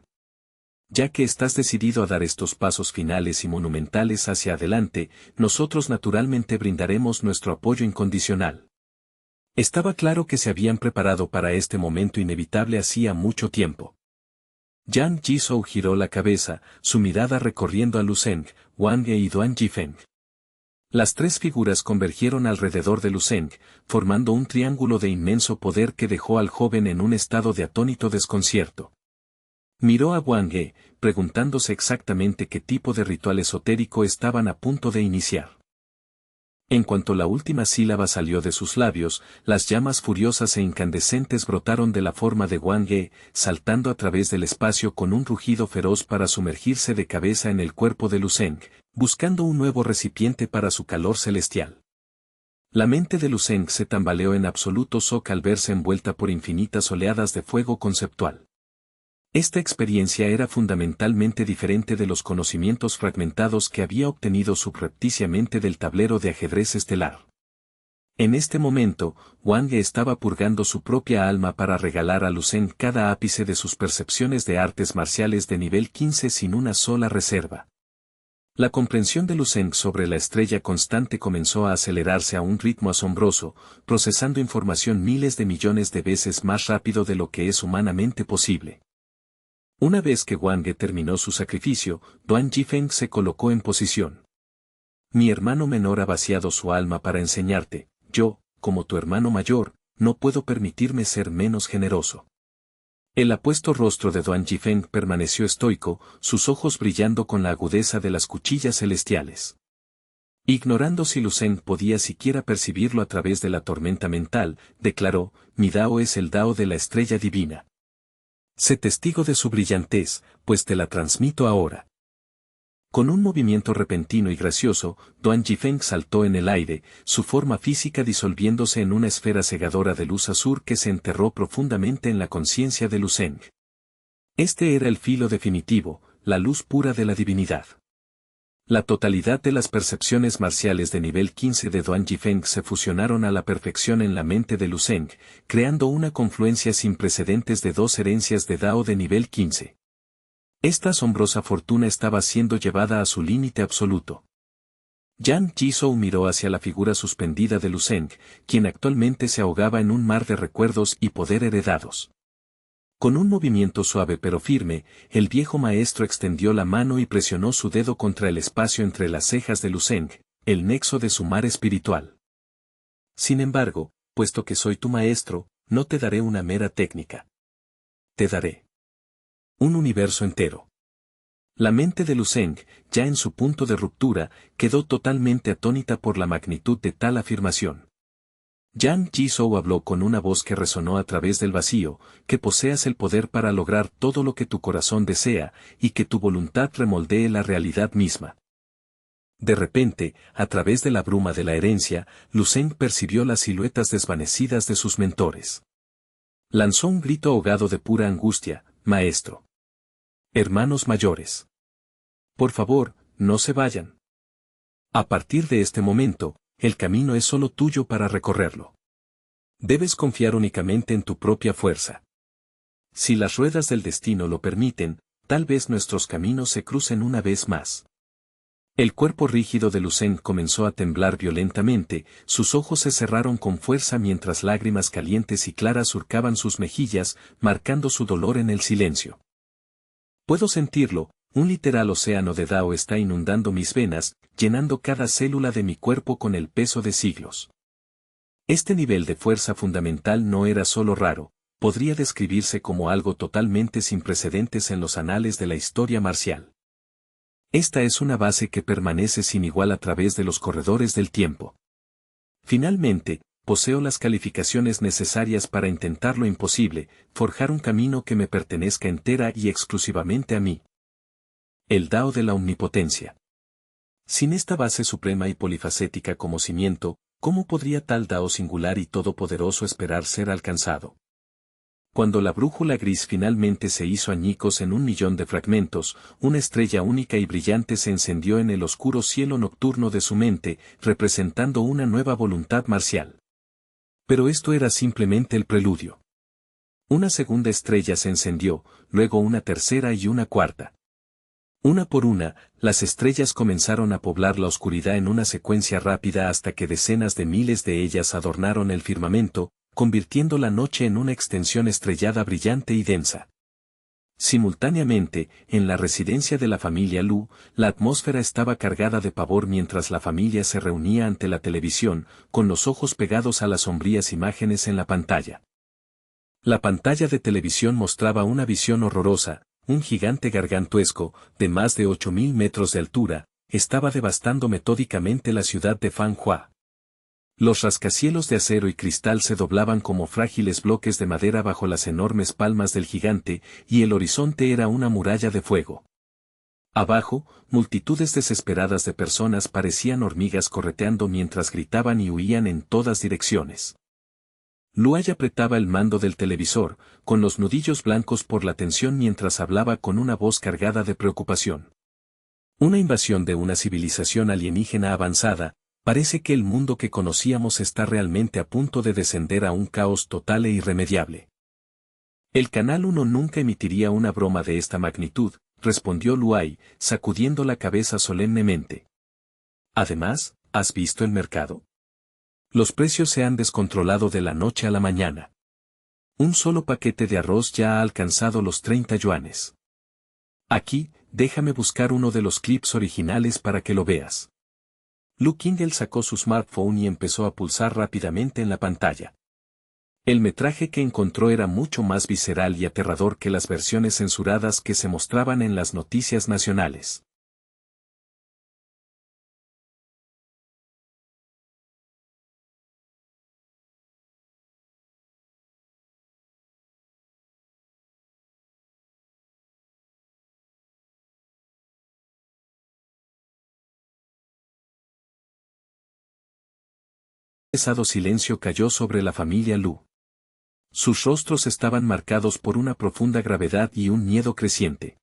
Ya que estás decidido a dar estos pasos finales y monumentales hacia adelante, nosotros naturalmente brindaremos nuestro apoyo incondicional. Estaba claro que se habían preparado para este momento inevitable hacía mucho tiempo. Yang Jizhou giró la cabeza, su mirada recorriendo a Lu Zeng, Wang He y Duan Yifeng. Las tres figuras convergieron alrededor de Lu Zeng, formando un triángulo de inmenso poder que dejó al joven en un estado de atónito desconcierto. Miró a Wang He, preguntándose exactamente qué tipo de ritual esotérico estaban a punto de iniciar. En cuanto la última sílaba salió de sus labios, las llamas furiosas e incandescentes brotaron de la forma de Wang He, saltando a través del espacio con un rugido feroz para sumergirse de cabeza en el cuerpo de Lu Zeng, buscando un nuevo recipiente para su calor celestial. La mente de Lu Zeng se tambaleó en absoluto shock al verse envuelta por infinitas oleadas de fuego conceptual. Esta experiencia era fundamentalmente diferente de los conocimientos fragmentados que había obtenido subrepticiamente del tablero de ajedrez estelar. En este momento, Wang He estaba purgando su propia alma para regalar a Lu Zeng cada ápice de sus percepciones de artes marciales de nivel 15 sin una sola reserva. La comprensión de Lu Zeng sobre la estrella constante comenzó a acelerarse a un ritmo asombroso, procesando información miles de millones de veces más rápido de lo que es humanamente posible. Una vez que Wang He terminó su sacrificio, Duan Yifeng se colocó en posición. Mi hermano menor ha vaciado su alma para enseñarte, yo, como tu hermano mayor, no puedo permitirme ser menos generoso. El apuesto rostro de Duan Yifeng permaneció estoico, sus ojos brillando con la agudeza de las cuchillas celestiales. Ignorando si Lu Zeng podía siquiera percibirlo a través de la tormenta mental, declaró, mi Dao es el Dao de la estrella divina. Sé testigo de su brillantez, pues te la transmito ahora. Con un movimiento repentino y gracioso, Duan Yifeng saltó en el aire, su forma física disolviéndose en una esfera cegadora de luz azul que se enterró profundamente en la conciencia de Lu Zeng. Este era el filo definitivo, la luz pura de la divinidad. La totalidad de las percepciones marciales de nivel 15 de Duan Yifeng se fusionaron a la perfección en la mente de Lu Zeng, creando una confluencia sin precedentes de dos herencias de Dao de nivel 15. Esta asombrosa fortuna estaba siendo llevada a su límite absoluto. Yang Jizhou miró hacia la figura suspendida de Lu Zeng, quien actualmente se ahogaba en un mar de recuerdos y poder heredados. Con un movimiento suave pero firme, el viejo maestro extendió la mano y presionó su dedo contra el espacio entre las cejas de Lu Zeng, el nexo de su mar espiritual. Sin embargo, puesto que soy tu maestro, no te daré una mera técnica. Te daré un universo entero. La mente de Lu Zheng, ya en su punto de ruptura, quedó totalmente atónita por la magnitud de tal afirmación. Yang Jizhou habló con una voz que resonó a través del vacío, que poseas el poder para lograr todo lo que tu corazón desea, y que tu voluntad remoldee la realidad misma. De repente, a través de la bruma de la herencia, Lu Zheng percibió las siluetas desvanecidas de sus mentores. Lanzó un grito ahogado de pura angustia: «Maestro. Hermanos mayores. Por favor, no se vayan. A partir de este momento, el camino es solo tuyo para recorrerlo. Debes confiar únicamente en tu propia fuerza. Si las ruedas del destino lo permiten, tal vez nuestros caminos se crucen una vez más». El cuerpo rígido de Lu Zheng comenzó a temblar violentamente, sus ojos se cerraron con fuerza mientras lágrimas calientes y claras surcaban sus mejillas, marcando su dolor en el silencio. Puedo sentirlo, un literal océano de Dao está inundando mis venas, llenando cada célula de mi cuerpo con el peso de siglos. Este nivel de fuerza fundamental no era solo raro, podría describirse como algo totalmente sin precedentes en los anales de la historia marcial. Esta es una base que permanece sin igual a través de los corredores del tiempo. Finalmente, poseo las calificaciones necesarias para intentar lo imposible, forjar un camino que me pertenezca entera y exclusivamente a mí. El Dao de la Omnipotencia. Sin esta base suprema y polifacética como cimiento, ¿cómo podría tal Dao singular y todopoderoso esperar ser alcanzado? Cuando la brújula gris finalmente se hizo añicos en 1.000.000 de fragmentos, una estrella única y brillante se encendió en el oscuro cielo nocturno de su mente, representando una nueva voluntad marcial. Pero esto era simplemente el preludio. Una segunda estrella se encendió, luego una tercera y una cuarta. Una por una, las estrellas comenzaron a poblar la oscuridad en una secuencia rápida hasta que decenas de miles de ellas adornaron el firmamento, convirtiendo la noche en una extensión estrellada brillante y densa. Simultáneamente, en la residencia de la familia Lu, la atmósfera estaba cargada de pavor mientras la familia se reunía ante la televisión, con los ojos pegados a las sombrías imágenes en la pantalla. La pantalla de televisión mostraba una visión horrorosa: un gigante gargantuesco, de más de 8.000 metros de altura, estaba devastando metódicamente la ciudad de Fanhua. Los rascacielos de acero y cristal se doblaban como frágiles bloques de madera bajo las enormes palmas del gigante, y el horizonte era una muralla de fuego. Abajo, multitudes desesperadas de personas parecían hormigas correteando mientras gritaban y huían en todas direcciones. Luay apretaba el mando del televisor, con los nudillos blancos por la tensión mientras hablaba con una voz cargada de preocupación. Una invasión de una civilización alienígena avanzada. Parece que el mundo que conocíamos está realmente a punto de descender a un caos total e irremediable. El Canal 1 nunca emitiría una broma de esta magnitud, respondió Luay, sacudiendo la cabeza solemnemente. Además, ¿has visto el mercado? Los precios se han descontrolado de la noche a la mañana. Un solo paquete de arroz ya ha alcanzado los 30 yuanes. Aquí, déjame buscar uno de los clips originales para que lo veas. Lu Qingel sacó su smartphone y empezó a pulsar rápidamente en la pantalla. El metraje que encontró era mucho más visceral y aterrador que las versiones censuradas que se mostraban en las noticias nacionales. Un pesado silencio cayó sobre la familia Lu. Sus rostros estaban marcados por una profunda gravedad y un miedo creciente.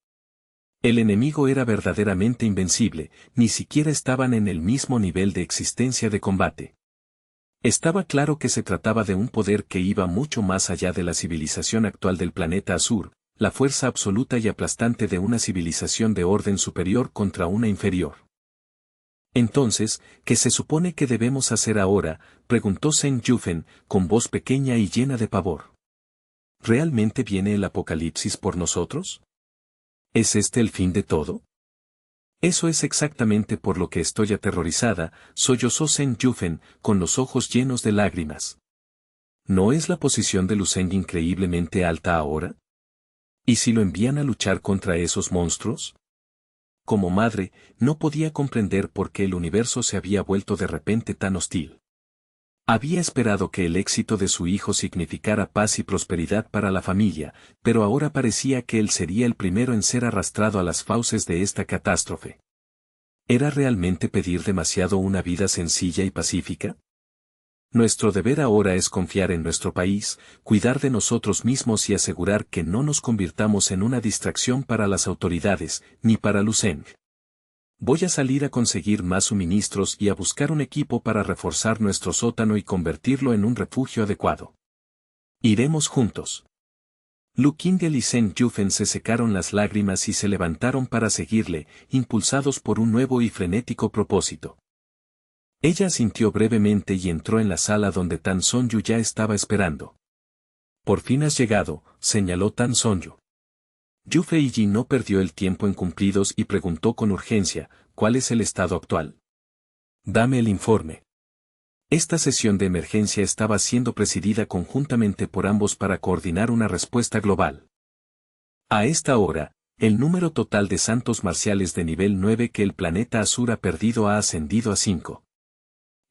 El enemigo era verdaderamente invencible, ni siquiera estaban en el mismo nivel de existencia de combate. Estaba claro que se trataba de un poder que iba mucho más allá de la civilización actual del planeta Azur, la fuerza absoluta y aplastante de una civilización de orden superior contra una inferior. Entonces, ¿qué se supone que debemos hacer ahora?, preguntó Zheng Yufen, con voz pequeña y llena de pavor. ¿Realmente viene el apocalipsis por nosotros? ¿Es este el fin de todo? Eso es exactamente por lo que estoy aterrorizada, sollozó Zheng Yufen, con los ojos llenos de lágrimas. ¿No es la posición de Luceng increíblemente alta ahora? ¿Y si lo envían a luchar contra esos monstruos? Como madre, no podía comprender por qué el universo se había vuelto de repente tan hostil. Había esperado que el éxito de su hijo significara paz y prosperidad para la familia, pero ahora parecía que él sería el primero en ser arrastrado a las fauces de esta catástrofe. ¿Era realmente pedir demasiado una vida sencilla y pacífica? Nuestro deber ahora es confiar en nuestro país, cuidar de nosotros mismos y asegurar que no nos convirtamos en una distracción para las autoridades, ni para Luceng. Voy a salir a conseguir más suministros y a buscar un equipo para reforzar nuestro sótano y convertirlo en un refugio adecuado. Iremos juntos. Lu Qingel y Zheng Yufen se secaron las lágrimas y se levantaron para seguirle, impulsados por un nuevo y frenético propósito. Ella asintió brevemente y entró en la sala donde Tan Sonyu ya estaba esperando. Por fin has llegado, señaló Tan Sonyu. Yu Feiji no perdió el tiempo en cumplidos y preguntó con urgencia, ¿cuál es el estado actual? Dame el informe. Esta sesión de emergencia estaba siendo presidida conjuntamente por ambos para coordinar una respuesta global. A esta hora, el número total de santos marciales de nivel 9 que el planeta Azur ha perdido ha ascendido a 5.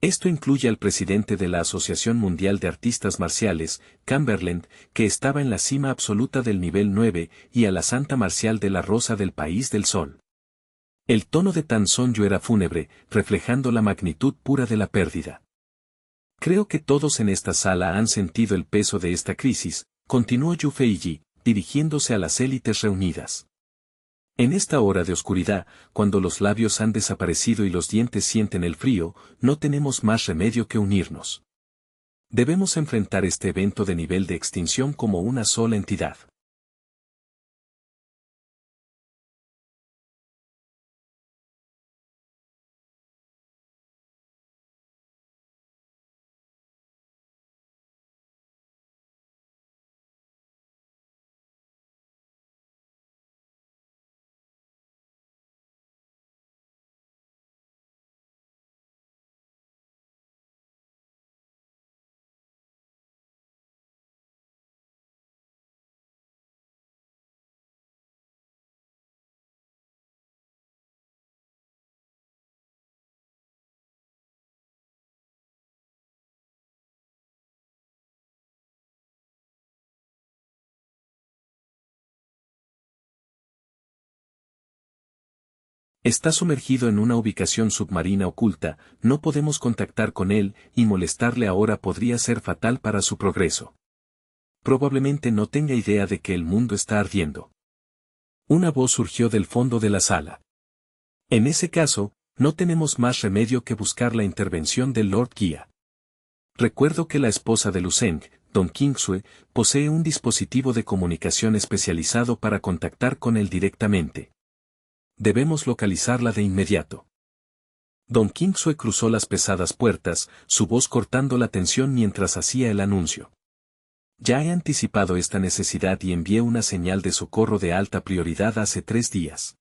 Esto incluye al presidente de la Asociación Mundial de Artistas Marciales, Camberland, que estaba en la cima absoluta del nivel 9, y a la Santa Marcial de la Rosa del País del Sol. El tono de Tan Sonyu era fúnebre, reflejando la magnitud pura de la pérdida. Creo que todos en esta sala han sentido el peso de esta crisis, continuó Yu Feiji, dirigiéndose a las élites reunidas. En esta hora de oscuridad, cuando los labios han desaparecido y los dientes sienten el frío, no tenemos más remedio que unirnos. Debemos enfrentar este evento de nivel de extinción como una sola entidad. Está sumergido en una ubicación submarina oculta, no podemos contactar con él, y molestarle ahora podría ser fatal para su progreso. Probablemente no tenga idea de que el mundo está ardiendo. Una voz surgió del fondo de la sala. En ese caso, no tenemos más remedio que buscar la intervención del Lord Guía. Recuerdo que la esposa de Luceng, Don Qingsue, posee un dispositivo de comunicación especializado para contactar con él directamente. Debemos localizarla de inmediato. Don Qingsue cruzó las pesadas puertas, su voz cortando la tensión mientras hacía el anuncio. Ya he anticipado esta necesidad y envié una señal de socorro de alta prioridad hace 3 días.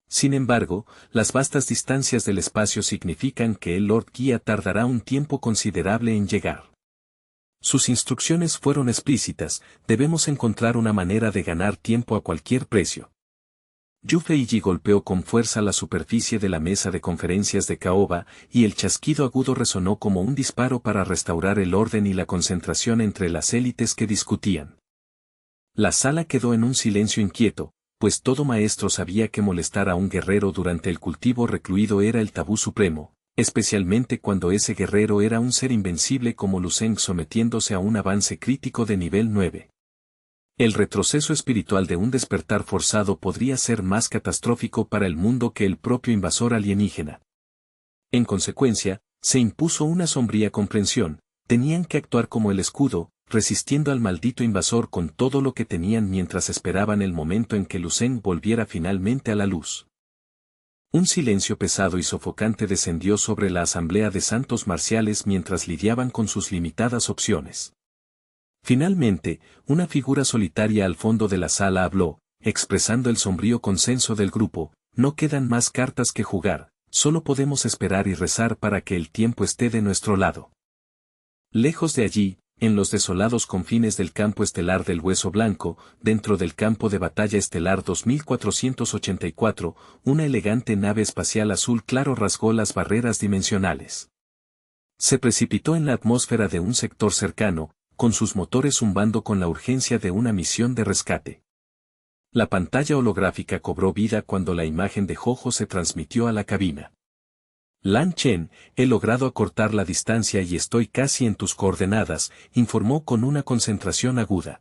Sin embargo, las vastas distancias del espacio significan que el Lord Guía tardará un tiempo considerable en llegar. Sus instrucciones fueron explícitas, debemos encontrar una manera de ganar tiempo a cualquier precio. Yu Feiji golpeó con fuerza la superficie de la mesa de conferencias de caoba, y el chasquido agudo resonó como un disparo para restaurar el orden y la concentración entre las élites que discutían. La sala quedó en un silencio inquieto, pues todo maestro sabía que molestar a un guerrero durante el cultivo recluido era el tabú supremo, especialmente cuando ese guerrero era un ser invencible como Luceng sometiéndose a un avance crítico de nivel 9. El retroceso espiritual de un despertar forzado podría ser más catastrófico para el mundo que el propio invasor alienígena. En consecuencia, se impuso una sombría comprensión, tenían que actuar como el escudo, resistiendo al maldito invasor con todo lo que tenían mientras esperaban el momento en que Luceng volviera finalmente a la luz. Un silencio pesado y sofocante descendió sobre la asamblea de santos marciales mientras lidiaban con sus limitadas opciones. Finalmente, una figura solitaria al fondo de la sala habló, expresando el sombrío consenso del grupo: no quedan más cartas que jugar, solo podemos esperar y rezar para que el tiempo esté de nuestro lado. Lejos de allí, en los desolados confines del campo estelar del Hueso Blanco, dentro del campo de batalla estelar 2484, una elegante nave espacial azul claro rasgó las barreras dimensionales. Se precipitó en la atmósfera de un sector cercano, con sus motores zumbando con la urgencia de una misión de rescate. La pantalla holográfica cobró vida cuando la imagen de Jojo se transmitió a la cabina. Lan Chen, he logrado acortar la distancia y estoy casi en tus coordenadas, informó con una concentración aguda.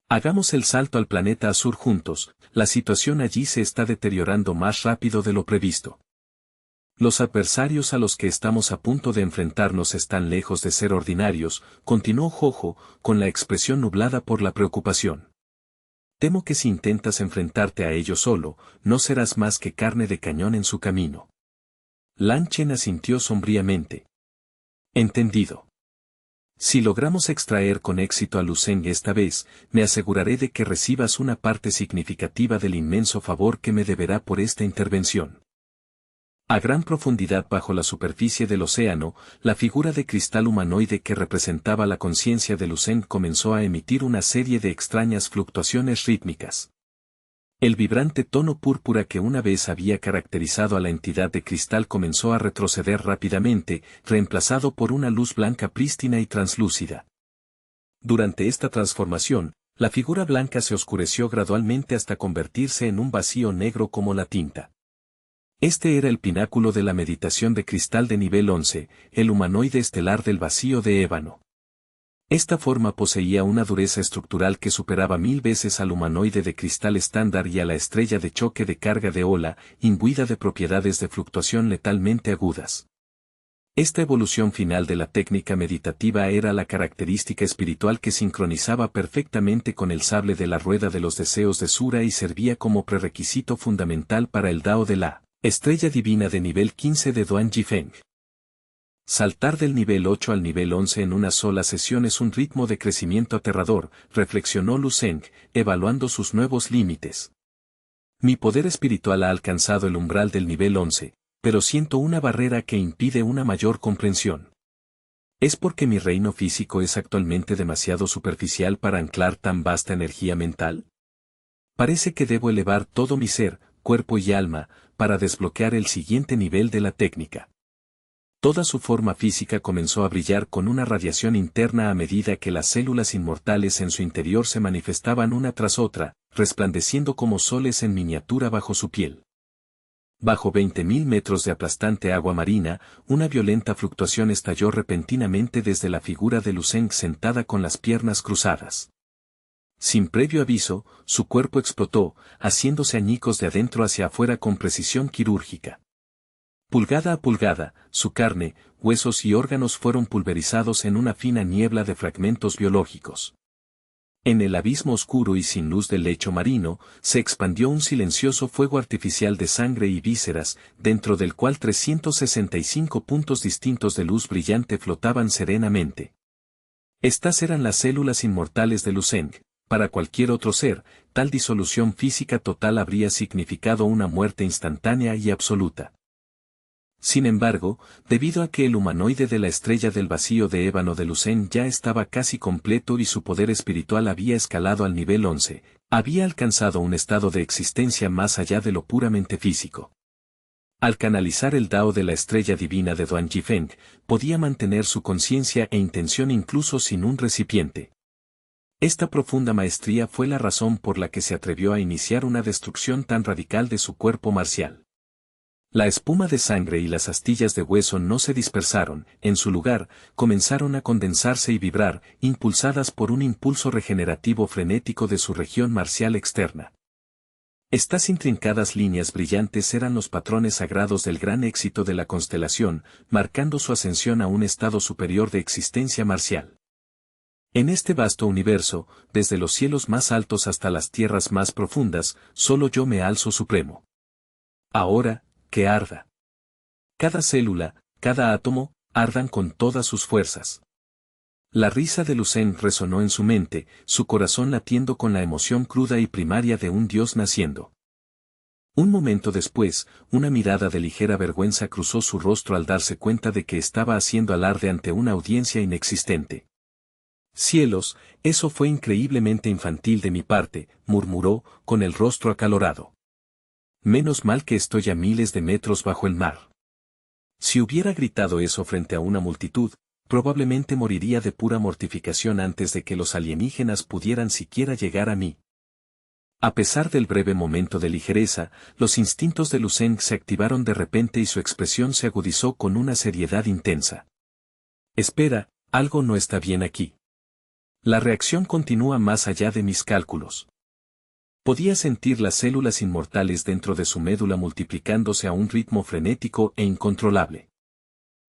Hagamos el salto al planeta Azur juntos, la situación allí se está deteriorando más rápido de lo previsto. Los adversarios a los que estamos a punto de enfrentarnos están lejos de ser ordinarios, continuó Jojo, con la expresión nublada por la preocupación. Temo que si intentas enfrentarte a ellos solo, no serás más que carne de cañón en su camino. Lan Chen asintió sombríamente. Entendido. Si logramos extraer con éxito a Lu Zeng esta vez, me aseguraré de que recibas una parte significativa del inmenso favor que me deberá por esta intervención. A gran profundidad bajo la superficie del océano, la figura de cristal humanoide que representaba la conciencia de Lu Zeng comenzó a emitir una serie de extrañas fluctuaciones rítmicas. El vibrante tono púrpura que una vez había caracterizado a la entidad de cristal comenzó a retroceder rápidamente, reemplazado por una luz blanca prístina y translúcida. Durante esta transformación, la figura blanca se oscureció gradualmente hasta convertirse en un vacío negro como la tinta. Este era el pináculo de la meditación de cristal de nivel 11, el humanoide estelar del vacío de ébano. Esta forma poseía una dureza estructural que superaba 1000 veces al humanoide de cristal estándar y a la estrella de choque de carga de Ola, imbuida de propiedades de fluctuación letalmente agudas. Esta evolución final de la técnica meditativa era la característica espiritual que sincronizaba perfectamente con el sable de la rueda de los deseos de Sura y servía como prerequisito fundamental para el Dao de la estrella divina de nivel 15 de Duan Yifeng. Saltar del nivel 8 al nivel 11 en una sola sesión es un ritmo de crecimiento aterrador, reflexionó Lu Zeng, evaluando sus nuevos límites. Mi poder espiritual ha alcanzado el umbral del nivel 11, pero siento una barrera que impide una mayor comprensión. ¿Es porque mi reino físico es actualmente demasiado superficial para anclar tan vasta energía mental? Parece que debo elevar todo mi ser, cuerpo y alma, para desbloquear el siguiente nivel de la técnica. Toda su forma física comenzó a brillar con una radiación interna a medida que las células inmortales en su interior se manifestaban una tras otra, resplandeciendo como soles en miniatura bajo su piel. Bajo 20.000 metros de aplastante agua marina, una violenta fluctuación estalló repentinamente desde la figura de Lu Zeng sentada con las piernas cruzadas. Sin previo aviso, su cuerpo explotó, haciéndose añicos de adentro hacia afuera con precisión quirúrgica. Pulgada a pulgada, su carne, huesos y órganos fueron pulverizados en una fina niebla de fragmentos biológicos. En el abismo oscuro y sin luz del lecho marino, se expandió un silencioso fuego artificial de sangre y vísceras, dentro del cual 365 puntos distintos de luz brillante flotaban serenamente. Estas eran las células inmortales de Lu Zeng. Para cualquier otro ser, tal disolución física total habría significado una muerte instantánea y absoluta. Sin embargo, debido a que el humanoide de la estrella del vacío de ébano de Lu Zeng ya estaba casi completo y su poder espiritual había escalado al nivel 11, había alcanzado un estado de existencia más allá de lo puramente físico. Al canalizar el Dao de la estrella divina de Duan Yifeng, podía mantener su conciencia e intención incluso sin un recipiente. Esta profunda maestría fue la razón por la que se atrevió a iniciar una destrucción tan radical de su cuerpo marcial. La espuma de sangre y las astillas de hueso no se dispersaron, en su lugar, comenzaron a condensarse y vibrar, impulsadas por un impulso regenerativo frenético de su región marcial externa. Estas intrincadas líneas brillantes eran los patrones sagrados del gran éxito de la constelación, marcando su ascensión a un estado superior de existencia marcial. En este vasto universo, desde los cielos más altos hasta las tierras más profundas, solo yo me alzo supremo. Ahora, que arda. Cada célula, cada átomo, ardan con todas sus fuerzas. La risa de Lu Zeng resonó en su mente, su corazón latiendo con la emoción cruda y primaria de un dios naciendo. Un momento después, una mirada de ligera vergüenza cruzó su rostro al darse cuenta de que estaba haciendo alarde ante una audiencia inexistente. «Cielos, eso fue increíblemente infantil de mi parte», murmuró, con el rostro acalorado. «Menos mal que estoy a miles de metros bajo el mar. Si hubiera gritado eso frente a una multitud, probablemente moriría de pura mortificación antes de que los alienígenas pudieran siquiera llegar a mí». A pesar del breve momento de ligereza, los instintos de Lucen se activaron de repente y su expresión se agudizó con una seriedad intensa. «Espera, algo no está bien aquí. La reacción continúa más allá de mis cálculos». Podía sentir las células inmortales dentro de su médula multiplicándose a un ritmo frenético e incontrolable.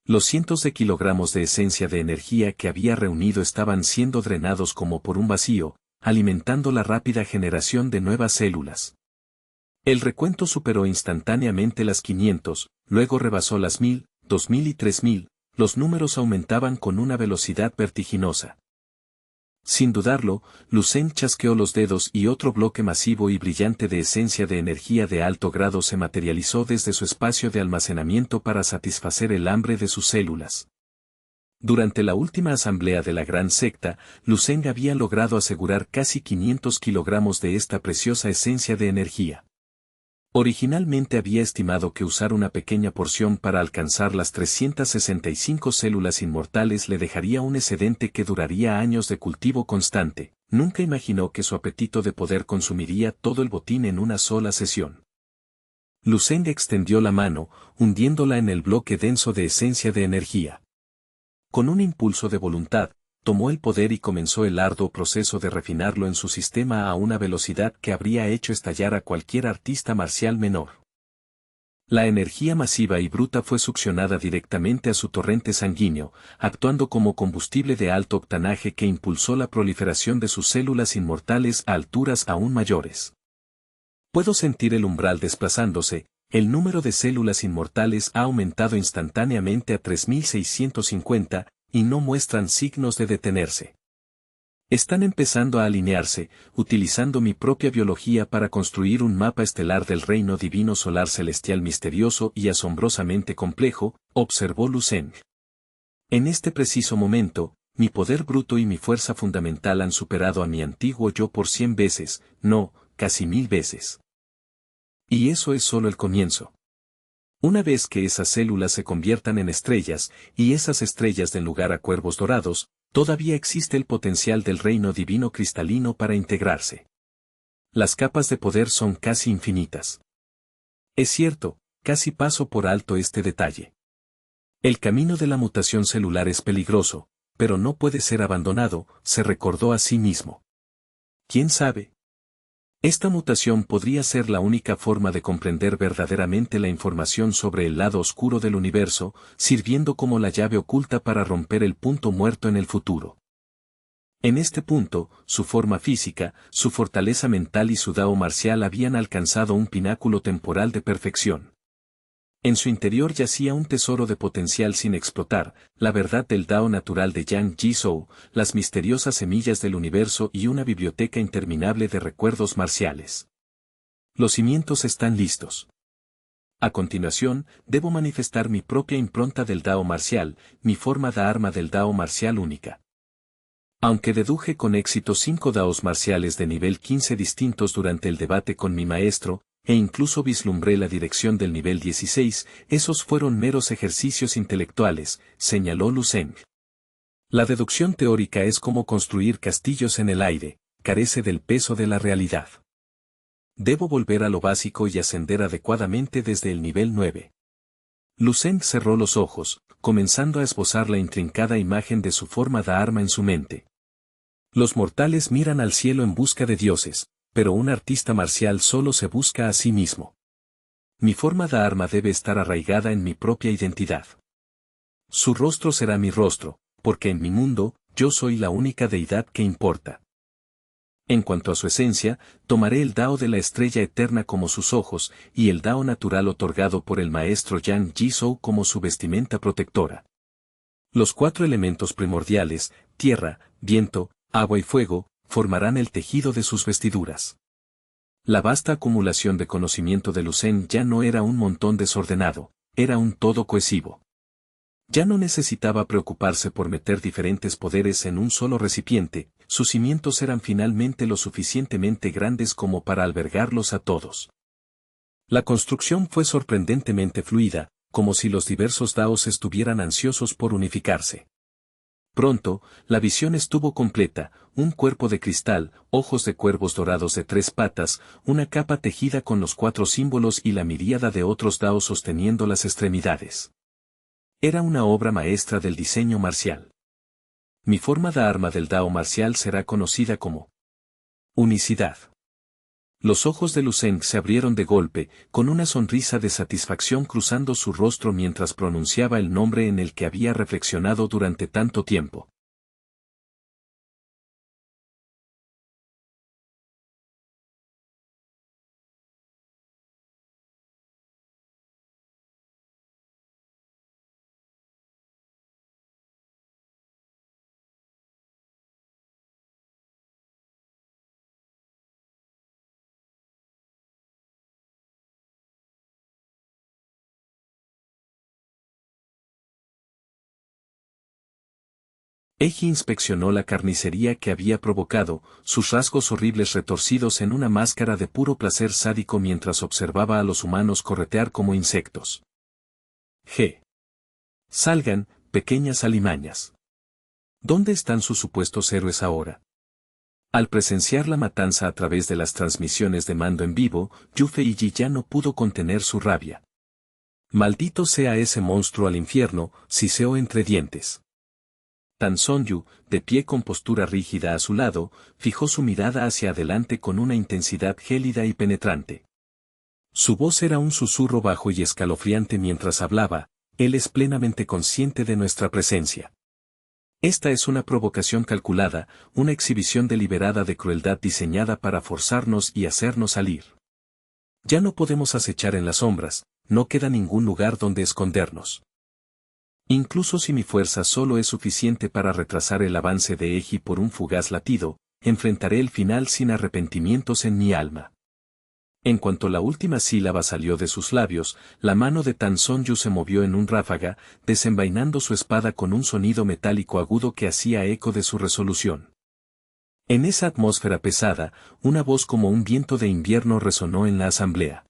Los cientos de kilogramos de esencia de energía que había reunido estaban siendo drenados como por un vacío, alimentando la rápida generación de nuevas células. El recuento superó instantáneamente las 500, luego rebasó las 1000, 2000 y 3000, los números aumentaban con una velocidad vertiginosa. Sin dudarlo, Lucen chasqueó los dedos y otro bloque masivo y brillante de esencia de energía de alto grado se materializó desde su espacio de almacenamiento para satisfacer el hambre de sus células. Durante la última asamblea de la gran secta, Lucen había logrado asegurar casi 500 kilogramos de esta preciosa esencia de energía. Originalmente había estimado que usar una pequeña porción para alcanzar las 365 células inmortales le dejaría un excedente que duraría años de cultivo constante. Nunca imaginó que su apetito de poder consumiría todo el botín en una sola sesión. Lucen extendió la mano, hundiéndola en el bloque denso de esencia de energía. Con un impulso de voluntad, tomó el poder y comenzó el arduo proceso de refinarlo en su sistema a una velocidad que habría hecho estallar a cualquier artista marcial menor. La energía masiva y bruta fue succionada directamente a su torrente sanguíneo, actuando como combustible de alto octanaje que impulsó la proliferación de sus células inmortales a alturas aún mayores. Puedo sentir el umbral desplazándose. El número de células inmortales ha aumentado instantáneamente a 3650, y no muestran signos de detenerse. Están empezando a alinearse, utilizando mi propia biología para construir un mapa estelar del reino divino solar celestial misterioso y asombrosamente complejo, observó Lucen. En este preciso momento, mi poder bruto y mi fuerza fundamental han superado a mi antiguo yo por 100 veces, no, casi 1000 veces. Y eso es solo el comienzo. Una vez que esas células se conviertan en estrellas, y esas estrellas den lugar a cuervos dorados, todavía existe el potencial del reino divino cristalino para integrarse. Las capas de poder son casi infinitas. Es cierto, casi paso por alto este detalle. El camino de la mutación celular es peligroso, pero no puede ser abandonado, se recordó a sí mismo. ¿Quién sabe? Esta mutación podría ser la única forma de comprender verdaderamente la información sobre el lado oscuro del universo, sirviendo como la llave oculta para romper el punto muerto en el futuro. En este punto, su forma física, su fortaleza mental y su dao marcial habían alcanzado un pináculo temporal de perfección. En su interior yacía un tesoro de potencial sin explotar, la verdad del Dao natural de Yang Jizhou, las misteriosas semillas del universo y una biblioteca interminable de recuerdos marciales. Los cimientos están listos. A continuación, debo manifestar mi propia impronta del Dao marcial, mi forma de arma del Dao marcial única. Aunque deduje con éxito 5 Daos marciales de nivel 15 distintos durante el debate con mi maestro, e incluso vislumbré la dirección del nivel 16, esos fueron meros ejercicios intelectuales, señaló Lucen. La deducción teórica es como construir castillos en el aire, carece del peso de la realidad. Debo volver a lo básico y ascender adecuadamente desde el nivel 9. Lucen cerró los ojos, comenzando a esbozar la intrincada imagen de su forma de arma en su mente. Los mortales miran al cielo en busca de dioses, pero un artista marcial solo se busca a sí mismo. Mi forma de arma debe estar arraigada en mi propia identidad. Su rostro será mi rostro, porque en mi mundo, yo soy la única deidad que importa. En cuanto a su esencia, tomaré el Dao de la estrella eterna como sus ojos, y el Dao natural otorgado por el maestro Yang Jizhou como su vestimenta protectora. Los 4 elementos primordiales, tierra, viento, agua y fuego, formarán el tejido de sus vestiduras. La vasta acumulación de conocimiento de Lucen ya no era un montón desordenado, era un todo cohesivo. Ya no necesitaba preocuparse por meter diferentes poderes en un solo recipiente, sus cimientos eran finalmente lo suficientemente grandes como para albergarlos a todos. La construcción fue sorprendentemente fluida, como si los diversos daos estuvieran ansiosos por unificarse. Pronto, la visión estuvo completa, un cuerpo de cristal, ojos de cuervos dorados de 3 patas, una capa tejida con los 4 símbolos y la miríada de otros daos sosteniendo las extremidades. Era una obra maestra del diseño marcial. Mi forma de arma del dao marcial será conocida como unicidad. Los ojos de Lucen se abrieron de golpe, con una sonrisa de satisfacción cruzando su rostro mientras pronunciaba el nombre en el que había reflexionado durante tanto tiempo. Eiji inspeccionó la carnicería que había provocado, sus rasgos horribles retorcidos en una máscara de puro placer sádico mientras observaba a los humanos corretear como insectos. G. Salgan, pequeñas alimañas. ¿Dónde están sus supuestos héroes ahora? Al presenciar la matanza a través de las transmisiones de mando en vivo, Yufei ya no pudo contener su rabia. Maldito sea ese monstruo al infierno, siseó entre dientes. Tan Sonju, de pie con postura rígida a su lado, fijó su mirada hacia adelante con una intensidad gélida y penetrante. Su voz era un susurro bajo y escalofriante mientras hablaba, él es plenamente consciente de nuestra presencia. Esta es una provocación calculada, una exhibición deliberada de crueldad diseñada para forzarnos y hacernos salir. Ya no podemos acechar en las sombras, no queda ningún lugar donde escondernos. Incluso si mi fuerza solo es suficiente para retrasar el avance de Eiji por un fugaz latido, enfrentaré el final sin arrepentimientos en mi alma. En cuanto la última sílaba salió de sus labios, la mano de Tan Sonju se movió en un ráfaga, desenvainando su espada con un sonido metálico agudo que hacía eco de su resolución. En esa atmósfera pesada, una voz como un viento de invierno resonó en la asamblea.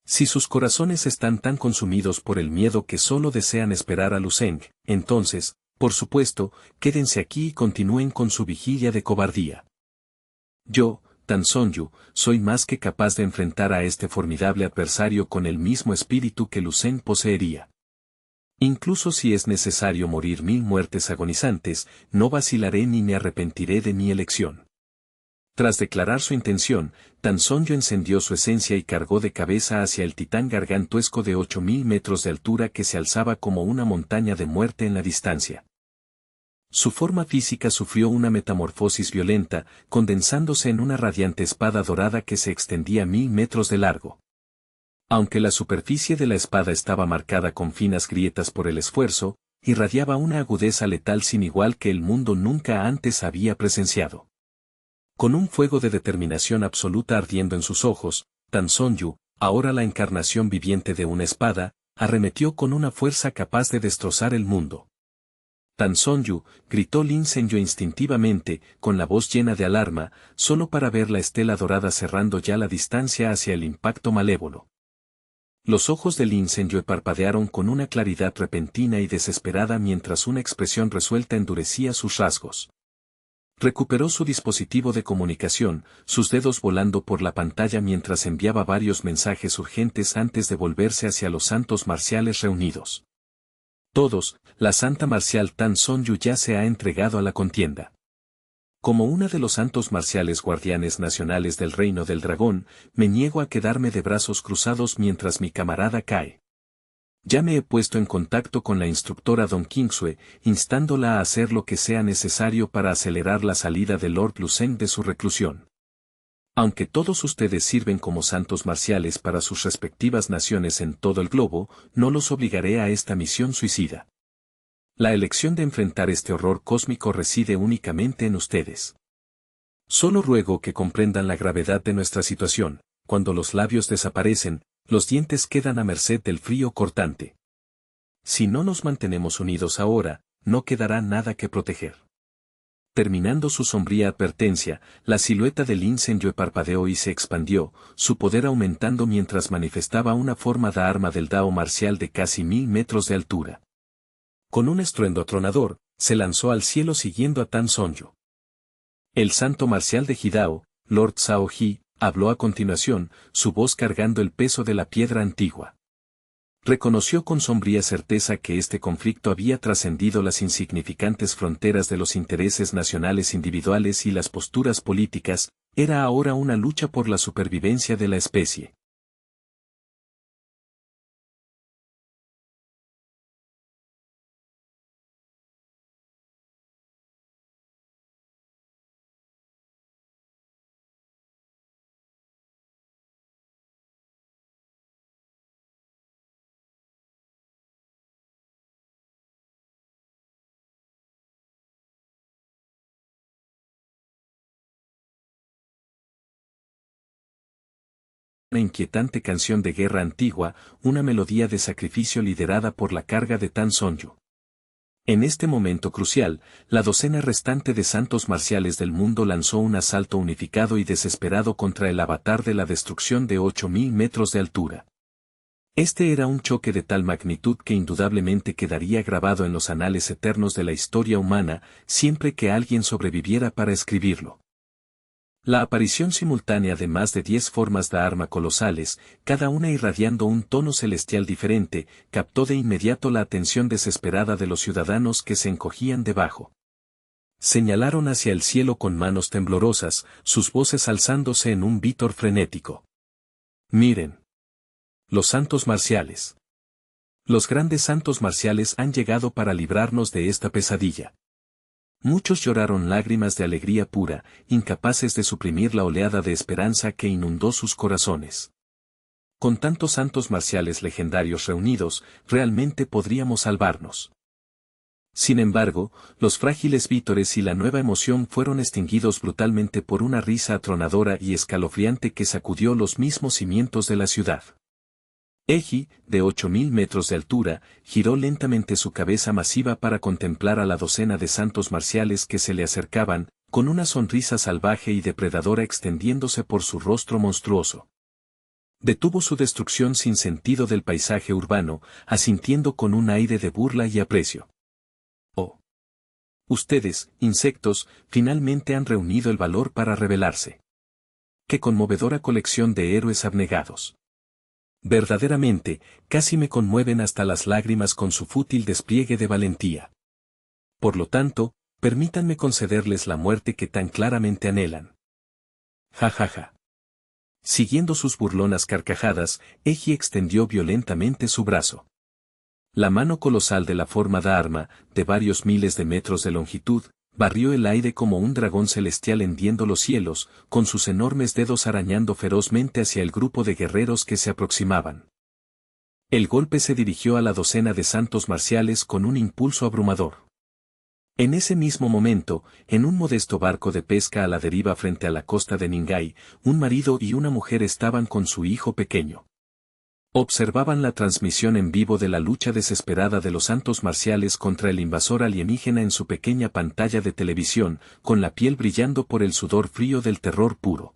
Si sus corazones están tan consumidos por el miedo que solo desean esperar a Lucen, entonces, por supuesto, quédense aquí y continúen con su vigilia de cobardía. Yo, Tan Sonju, soy más que capaz de enfrentar a este formidable adversario con el mismo espíritu que Lucen poseería. Incluso si es necesario morir 1000 muertes agonizantes, no vacilaré ni me arrepentiré de mi elección. Tras declarar su intención, Tan Sonju encendió su esencia y cargó de cabeza hacia el titán gargantuesco de 8000 metros de altura que se alzaba como una montaña de muerte en la distancia. Su forma física sufrió una metamorfosis violenta, condensándose en una radiante espada dorada que se extendía 1000 metros de largo. Aunque la superficie de la espada estaba marcada con finas grietas por el esfuerzo, irradiaba una agudeza letal sin igual que el mundo nunca antes había presenciado. Con un fuego de determinación absoluta ardiendo en sus ojos, Tan Sonju, ahora la encarnación viviente de una espada, arremetió con una fuerza capaz de destrozar el mundo. Tan Sonju, gritó Lin Zhenyu instintivamente, con la voz llena de alarma, solo para ver la estela dorada cerrando ya la distancia hacia el impacto malévolo. Los ojos de Lin Zhenyu parpadearon con una claridad repentina y desesperada mientras una expresión resuelta endurecía sus rasgos. Recuperó su dispositivo de comunicación, sus dedos volando por la pantalla mientras enviaba varios mensajes urgentes antes de volverse hacia los santos marciales reunidos. Todos, la santa marcial Tan Sonju ya se ha entregado a la contienda. Como una de los santos marciales guardianes nacionales del Reino del Dragón, me niego a quedarme de brazos cruzados mientras mi camarada cae. Ya me he puesto en contacto con la instructora Don Kingsue, instándola a hacer lo que sea necesario para acelerar la salida de Lord Lucen de su reclusión. Aunque todos ustedes sirven como santos marciales para sus respectivas naciones en todo el globo, no los obligaré a esta misión suicida. La elección de enfrentar este horror cósmico reside únicamente en ustedes. Solo ruego que comprendan la gravedad de nuestra situación. Cuando los labios desaparecen, los dientes quedan a merced del frío cortante. Si no nos mantenemos unidos ahora, no quedará nada que proteger. Terminando su sombría advertencia, la silueta del incendio parpadeó y se expandió, su poder aumentando mientras manifestaba una forma de arma del Dao marcial de casi 1000 metros de altura. Con un estruendo atronador, se lanzó al cielo siguiendo a Tan Sonjo. El santo marcial de Hidao, Lord Cao Ji, habló a continuación, su voz cargando el peso de la piedra antigua. Reconoció con sombría certeza que este conflicto había trascendido las insignificantes fronteras de los intereses nacionales individuales y las posturas políticas, era ahora una lucha por la supervivencia de la especie. Una inquietante canción de guerra antigua, una melodía de sacrificio liderada por la carga de Tan Sonjo. En este momento crucial, la docena restante de santos marciales del mundo lanzó un asalto unificado y desesperado contra el avatar de la destrucción de 8000 metros de altura. Este era un choque de tal magnitud que indudablemente quedaría grabado en los anales eternos de la historia humana, siempre que alguien sobreviviera para escribirlo. La aparición simultánea de más de 10 formas de arma colosales, cada una irradiando un tono celestial diferente, captó de inmediato la atención desesperada de los ciudadanos que se encogían debajo. Señalaron hacia el cielo con manos temblorosas, sus voces alzándose en un vítor frenético. Miren. Los santos marciales. Los grandes santos marciales han llegado para librarnos de esta pesadilla. Muchos lloraron lágrimas de alegría pura, incapaces de suprimir la oleada de esperanza que inundó sus corazones. Con tantos santos marciales legendarios reunidos, realmente podríamos salvarnos. Sin embargo, los frágiles vítores y la nueva emoción fueron extinguidos brutalmente por una risa atronadora y escalofriante que sacudió los mismos cimientos de la ciudad. Eji, de 8000 metros de altura, giró lentamente su cabeza masiva para contemplar a la docena de santos marciales que se le acercaban, con una sonrisa salvaje y depredadora extendiéndose por su rostro monstruoso. Detuvo su destrucción sin sentido del paisaje urbano, asintiendo con un aire de burla y aprecio. Oh. Ustedes, insectos, finalmente han reunido el valor para rebelarse. ¡Qué conmovedora colección de héroes abnegados! Verdaderamente, casi me conmueven hasta las lágrimas con su fútil despliegue de valentía. Por lo tanto, permítanme concederles la muerte que tan claramente anhelan. Ja ja ja. Siguiendo sus burlonas carcajadas, Eji extendió violentamente su brazo. La mano colosal de la forma de arma, de varios miles de metros de longitud, barrió el aire como un dragón celestial hendiendo los cielos, con sus enormes dedos arañando ferozmente hacia el grupo de guerreros que se aproximaban. El golpe se dirigió a la docena de santos marciales con un impulso abrumador. En ese mismo momento, en un modesto barco de pesca a la deriva frente a la costa de Ningai, un marido y una mujer estaban con su hijo pequeño. Observaban la transmisión en vivo de la lucha desesperada de los santos marciales contra el invasor alienígena en su pequeña pantalla de televisión, con la piel brillando por el sudor frío del terror puro.